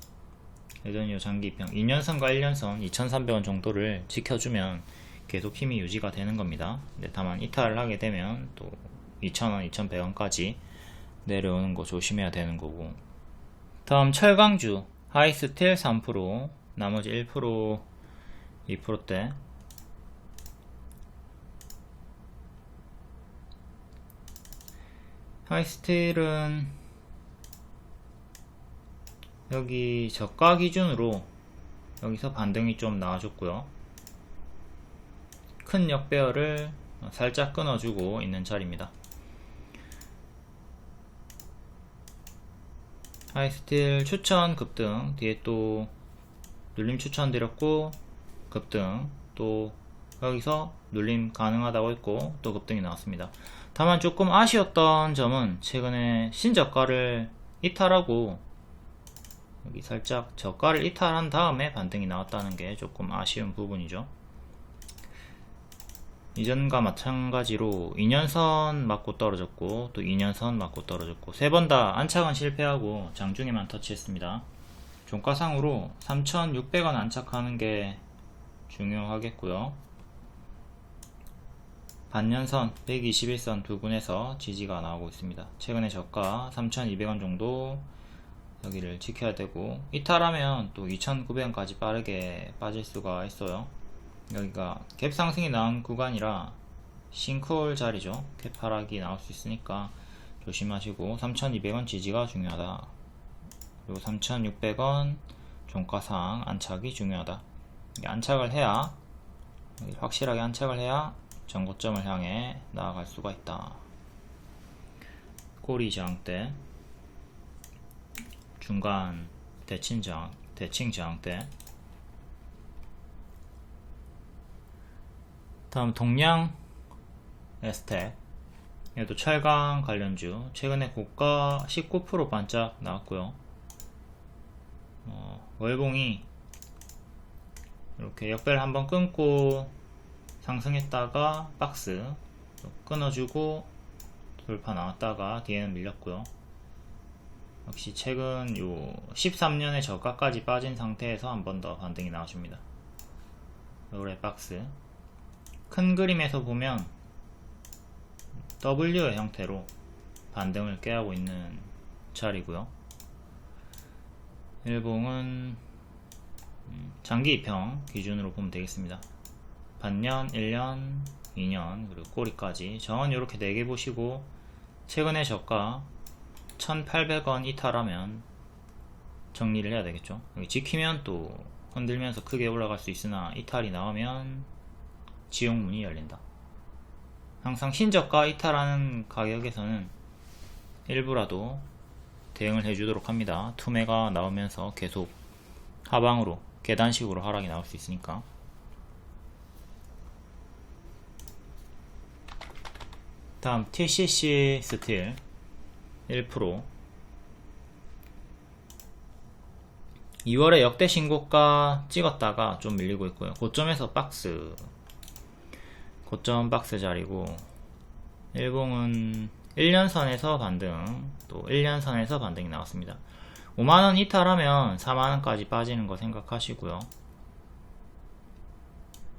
여전히 장기 입형 2년선과 1년선 2,300원 정도를 지켜주면 계속 힘이 유지가 되는 겁니다. 근데 다만 이탈을 하게 되면 또 2,000원, 2,100원까지 내려오는 거 조심해야 되는 거고. 다음 철강주 하이스틸 3%, 나머지 1%, 2%대. 하이스틸은 여기 저가 기준으로 여기서 반등이 좀 나와줬고요. 큰 역배열을 살짝 끊어주고 있는 자리입니다. 하이스틸 추천 급등, 뒤에 또 눌림 추천드렸고 급등, 또 여기서 눌림 가능하다고 했고 또 급등이 나왔습니다. 다만 조금 아쉬웠던 점은 최근에 신저가를 이탈하고 여기 살짝 저가를 이탈한 다음에 반등이 나왔다는 게 조금 아쉬운 부분이죠. 이전과 마찬가지로 2년선 맞고 떨어졌고 또 2년선 맞고 떨어졌고, 세 번 다 안착은 실패하고 장중에만 터치했습니다. 종가상으로 3,600원 안착하는 게 중요하겠고요. 반년선 121선 두 군에서 지지가 나오고 있습니다. 최근에 저가 3,200원 정도 여기를 지켜야 되고, 이탈하면 또 2,900원까지 빠르게 빠질 수가 있어요. 여기가 갭 상승이 나온 구간이라 싱크홀 자리죠. 갭 하락이 나올 수 있으니까 조심하시고, 3,200원 지지가 중요하다. 그리고 3,600원 종가상 안착이 중요하다. 안착을 해야, 확실하게 안착을 해야 전고점을 향해 나아갈 수가 있다. 꼬리 저항대, 중간 대칭 저항대. 다음 동양 에스텍, 얘도 철강 관련주, 최근에 고가 19% 반짝 나왔고요. 월봉이 이렇게 역배를 한번 끊고 상승했다가 박스 끊어주고 돌파 나왔다가 뒤에는 밀렸고요. 역시 최근 요 13년의 저가까지 빠진 상태에서 한 번 더 반등이 나와줍니다. 요래 박스, 큰 그림에서 보면 W의 형태로 반등을 깨하고 있는 자리고요. 일봉은 장기 입형 기준으로 보면 되겠습니다. 반년, 1년, 2년, 그리고 꼬리까지 정원 이렇게 4개 보시고, 최근에 저가 1,800원 이탈하면 정리를 해야 되겠죠. 여기 지키면 또 흔들면서 크게 올라갈 수 있으나, 이탈이 나오면 지옥문이 열린다. 항상 신저가 이탈하는 가격에서는 일부라도 대응을 해주도록 합니다. 투매가 나오면서 계속 하방으로 계단식으로 하락이 나올 수 있으니까. 다음 TCC 스틸 1%, 2월에 역대 신고가 찍었다가 좀 밀리고 있고요. 고점에서 박스, 고점 박스 자리고, 일봉은 1년선에서 반등, 또 1년선에서 반등이 나왔습니다. 5만원 이탈하면 4만원까지 빠지는 거 생각하시고요.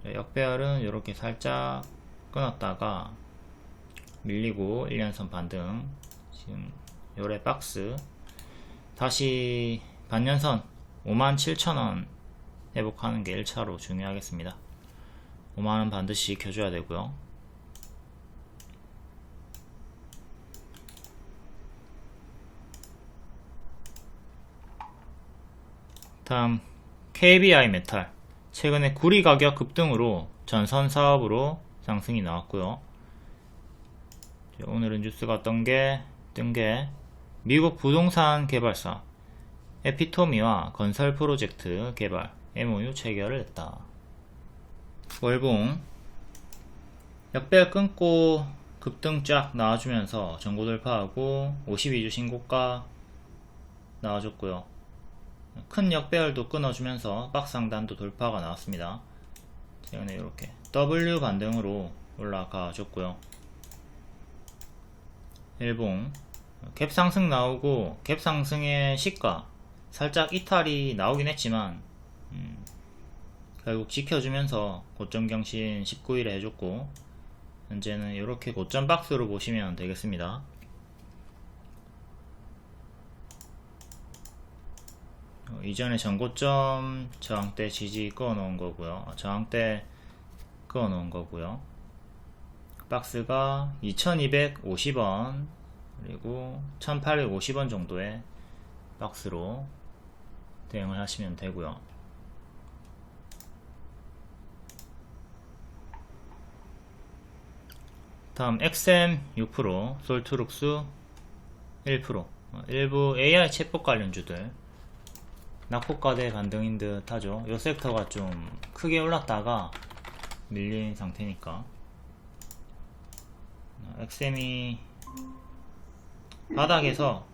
역배열은 이렇게 살짝 끊었다가 밀리고 1년선 반등, 지금 요래 박스 다시 반년선 57,000원 회복하는 게 1차로 중요하겠습니다. 5만원 반드시 켜줘야 되고요. 다음 KBI 메탈, 최근에 구리 가격 급등으로 전선 사업으로 상승이 나왔고요. 오늘은 뉴스가 뜬 게 미국 부동산 개발사 에피토미와 건설 프로젝트 개발 MOU 체결을 했다. 월봉 역배열 끊고 급등 쫙 나와주면서 전고 돌파하고 52주 신고가 나와줬고요. 큰 역배열도 끊어주면서 박스 상단도 돌파가 나왔습니다. 최근에 이렇게 W 반등으로 올라가 줬고요. 일봉 갭 상승 나오고 갭 상승의 시가 살짝 이탈이 나오긴 했지만 결국 지켜주면서 고점 경신 19일에 해줬고, 현재는 이렇게 고점 박스로 보시면 되겠습니다. 이전에 전고점 저항대 지지 그어 놓은 거고요. 저항대 그어 놓은 거고요. 박스가 2250원 그리고 1850원 정도의 박스로 대응을 하시면 되고요. 다음 XM 6%, 솔트룩스 1%, 일부 AI 챗봇 관련주들 낙폭과대 반등인 듯 하죠. 이 섹터가 좀 크게 올랐다가 밀린 상태니까. XM이 바닥에서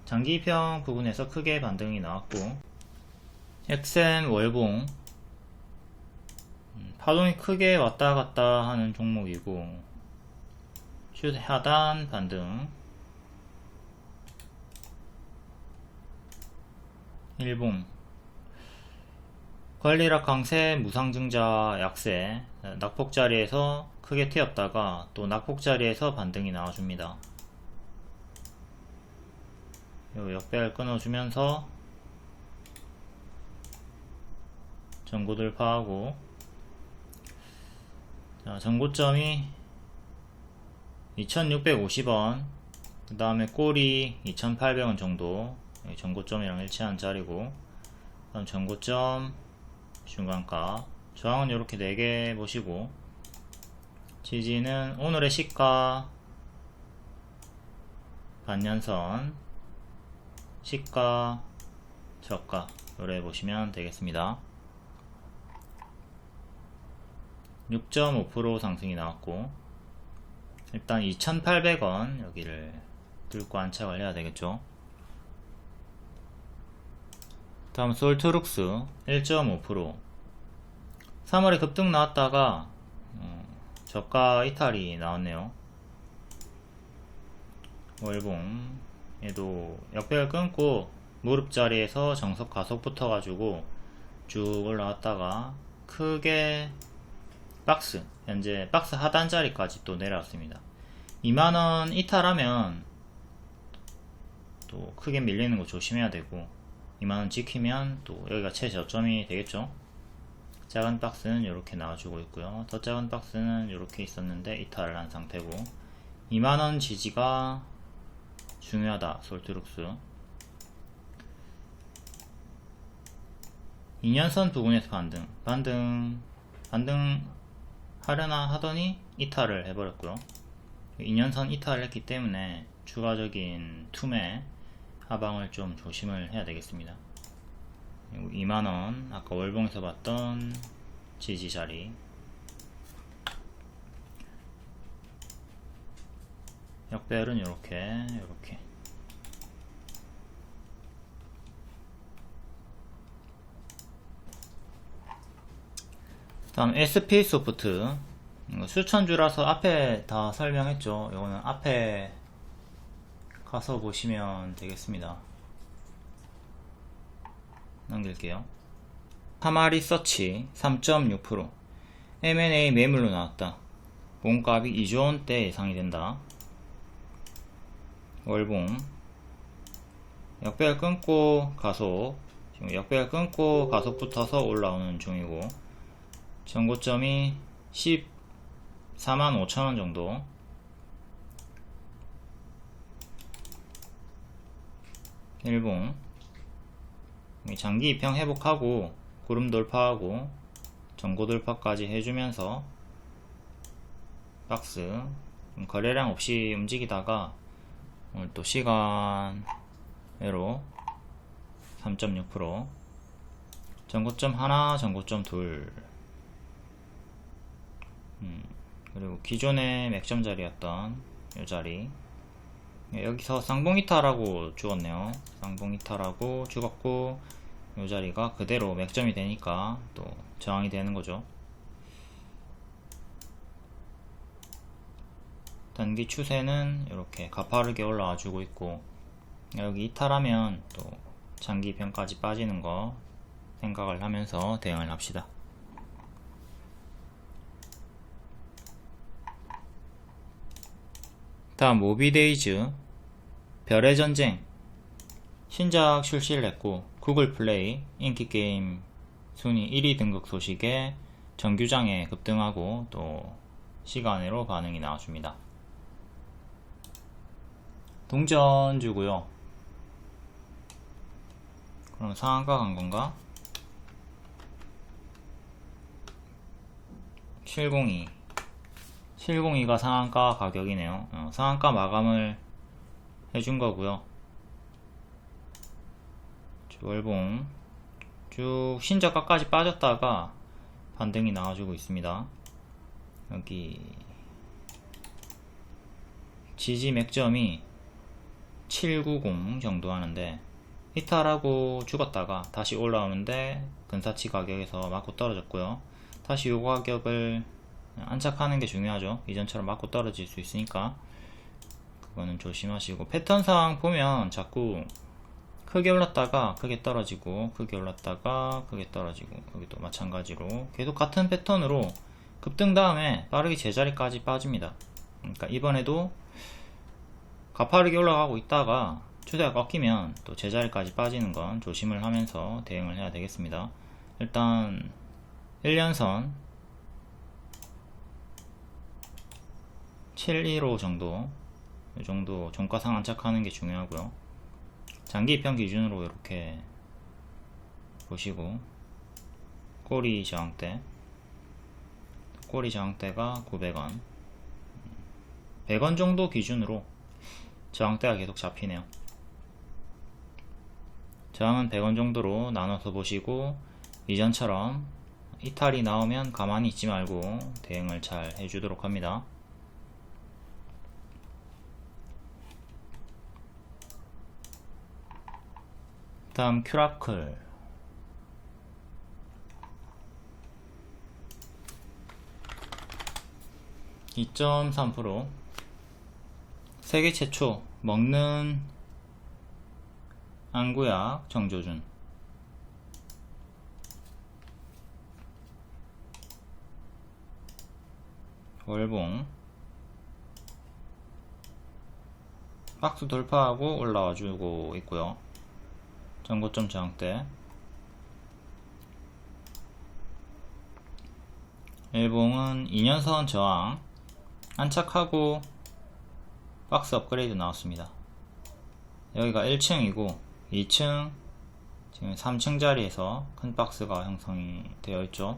장기평 부분에서 크게 반등이 나왔고, XM 월봉 파동이 크게 왔다 갔다 하는 종목이고, 슛 하단 반등. 일봉 관리락 강세 무상증자 약세, 낙폭 자리에서 크게 튀었다가 또 낙폭 자리에서 반등이 나와줍니다. 요 역배열 끊어주면서 전고 돌파하고, 자, 전고점이 2650원, 그 다음에 꼬리 2800원 정도, 전고점이랑 일치하는 자리고, 다음 전고점 중간가, 저항은 이렇게 4개 보시고, 지지는 오늘의 시가 반년선, 시가 저가 요래 보시면 되겠습니다. 6.5% 상승이 나왔고, 일단 2800원 여기를 뚫고 안착을 해야 되겠죠. 다음 솔트룩스 1.5%, 3월에 급등 나왔다가 저가 이탈이 나왔네요. 월봉 얘도 역배열 끊고 무릎 자리에서 정석 가속 붙어가지고 쭉 올라왔다가 크게 박스, 현재 박스 하단 자리까지 또 내려왔습니다. 2만원 이탈하면 또 크게 밀리는 거 조심해야 되고, 2만원 지키면 또 여기가 최저점이 되겠죠. 작은 박스는 이렇게 나와주고 있고요. 더 작은 박스는 이렇게 있었는데 이탈을 한 상태고, 2만원 지지가 중요하다. 솔트룩스 2년선 부근에서 반등 하려나 하더니 이탈을 해버렸고요. 2년선 이탈을 했기 때문에 추가적인 투매 하방을 좀 조심을 해야 되겠습니다. 2만원 아까 월봉에서 봤던 지지 자리, 역배열은 이렇게 다음 SP소프트 수천주라서 앞에 다 설명했죠. 이거는 앞에 가서 보시면 되겠습니다. 넘길게요. 하마리 서치 3.6%, M&A 매물로 나왔다. 몸값이 2조원대 예상이 된다. 월봉 역배열 끊고 가속, 지금 역배열 끊고 가속 붙어서 올라오는 중이고, 전고점이 145,000원 정도. 일봉 장기 입형 회복하고 구름 돌파하고 전고 돌파까지 해주면서 박스 거래량 없이 움직이다가 오늘 또 시간외로 3.6%, 전고점 하나, 전고점 둘, 그리고 기존의 맥점 자리였던 이 자리, 여기서 쌍봉이탈하고 죽었네요. 쌍봉이탈하고 죽었고, 이 자리가 그대로 맥점이 되니까 또 저항이 되는 거죠. 단기 추세는 이렇게 가파르게 올라와 주고 있고, 여기 이탈하면 또 장기 입형까지 빠지는 거 생각을 하면서 대응을 합시다. 다음 모비데이즈 별의 전쟁 신작 출시를 했고, 구글 플레이 인기게임 순위 1위 등극 소식에 정규장에 급등하고 또 시간으로 반응이 나와줍니다. 동전주고요. 그럼 상한가 간건가? 702가 상한가 가격이네요. 상한가 마감을 해준 거고요. 월봉 쭉 신저가까지 빠졌다가 반등이 나와주고 있습니다. 여기 지지 맥점이 790 정도 하는데, 이탈하고 죽었다가 다시 올라오는데 근사치 가격에서 맞고 떨어졌고요. 다시 요 가격을 안착하는 게 중요하죠. 이전처럼 맞고 떨어질 수 있으니까 그거는 조심하시고, 패턴상 보면 자꾸 크게 올랐다가 크게 떨어지고, 크게 올랐다가 크게 떨어지고, 여기도 마찬가지로 계속 같은 패턴으로 급등 다음에 빠르게 제자리까지 빠집니다. 그러니까 이번에도 가파르게 올라가고 있다가 추세가 꺾이면 또 제자리까지 빠지는 건 조심을 하면서 대응을 해야 되겠습니다. 일단 1년선 715 정도, 이 정도 종가상 안착하는 게 중요하고요. 장기 입형 기준으로 이렇게 보시고, 꼬리 저항대가 900원, 100원 정도 기준으로 저항대가 계속 잡히네요. 저항은 100원 정도로 나눠서 보시고, 이전처럼 이탈이 나오면 가만히 있지 말고 대응을 잘 해주도록 합니다. 다음 큐라클 (2.3%) 세계 최초 먹는 안구약 정조준. 월봉 박스 돌파하고 올라와 주고 있고요. 전고점 저항대. 일봉은 2년선 저항 안착하고 박스 업그레이드 나왔습니다. 여기가 1층이고 2층, 지금 3층 자리에서 큰 박스가 형성이 되어 있죠.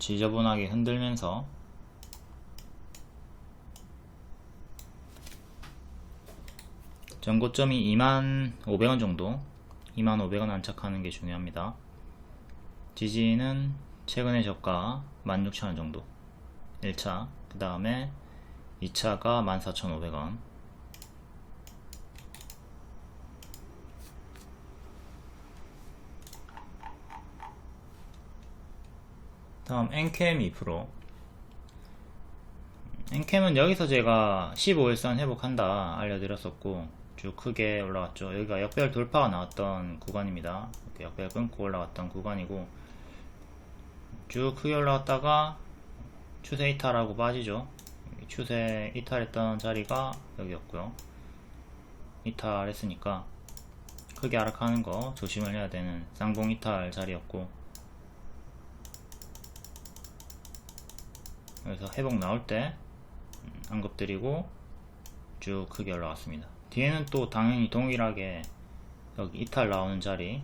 지저분하게 흔들면서 전고점이 25,000원 정도, 25,000원 안착하는 게 중요합니다. 지지는 최근의 저가 16,000원 정도 1차, 그 다음에 2차가 14,500원. 다음 엔캠 2%, 엔캠은 여기서 제가 15일선 회복한다 알려드렸었고 쭉 크게 올라갔죠. 여기가 역별 돌파가 나왔던 구간입니다. 이렇게 역별 끊고 올라갔던 구간이고 쭉 크게 올라갔다가 추세 이탈하고 빠지죠. 추세 이탈했던 자리가 여기였고요. 이탈했으니까 크게 하락하는 거 조심을 해야 되는 쌍봉 이탈 자리였고, 그래서 회복 나올 때 언급드리고 쭉 크게 올라갔습니다. 뒤에는 또 당연히 동일하게 여기 이탈 나오는 자리,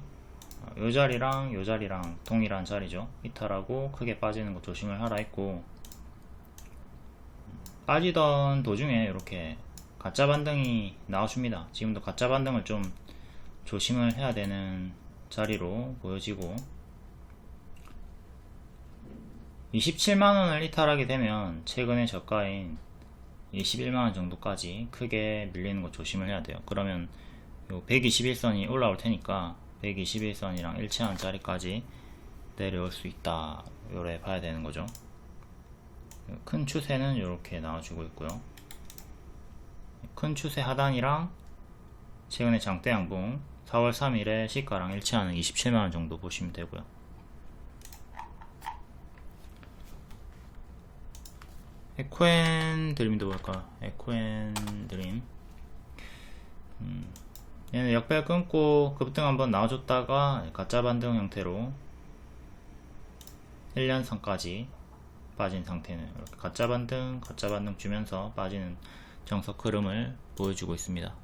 요 자리랑 요 자리랑 동일한 자리죠. 이탈하고 크게 빠지는 거 조심을 하라 했고, 빠지던 도중에 이렇게 가짜 반등이 나와줍니다. 지금도 가짜 반등을 좀 조심을 해야 되는 자리로 보여지고, 27만원을 이탈하게 되면 최근의 저가인 21만원 정도까지 크게 밀리는 거 조심을 해야 돼요. 그러면 요 121선이 올라올 테니까 121선이랑 일치하는 자리까지 내려올 수 있다, 요래 봐야 되는 거죠. 큰 추세는 이렇게 나와주고 있고요. 큰 추세 하단이랑 최근의 장대 양봉 4월 3일에 시가랑 일치하는 27만원 정도 보시면 되고요. 에코엔 드림도 볼까? 에코엔 드림. 얘는 역별 끊고 급등 한번 나와줬다가 가짜 반등 형태로 1년선까지 빠진 상태는 이렇게 가짜 반등 주면서 빠지는 정석 흐름을 보여주고 있습니다.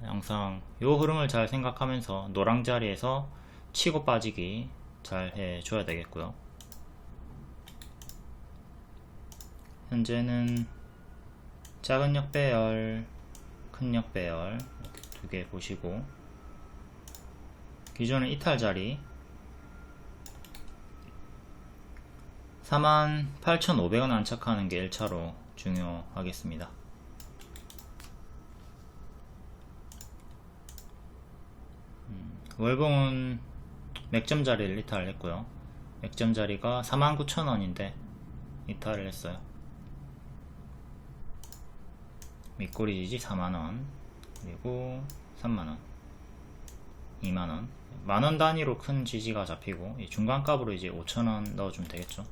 항상 이 흐름을 잘 생각하면서 노랑 자리에서 치고 빠지기 잘 해줘야 되겠고요. 현재는 작은 역배열, 큰 역배열 두 개 보시고, 기존의 이탈 자리 48,500원 안착하는 게 1차로 중요하겠습니다. 월봉은 맥점 자리를 이탈했고요. 맥점 자리가 49,000원인데 이탈을 했어요. 밑꼬리 지지 4만원, 그리고 3만원, 2만원, 만원 단위로 큰 지지가 잡히고 중간값으로 이제 5,000원 넣어주면 되겠죠.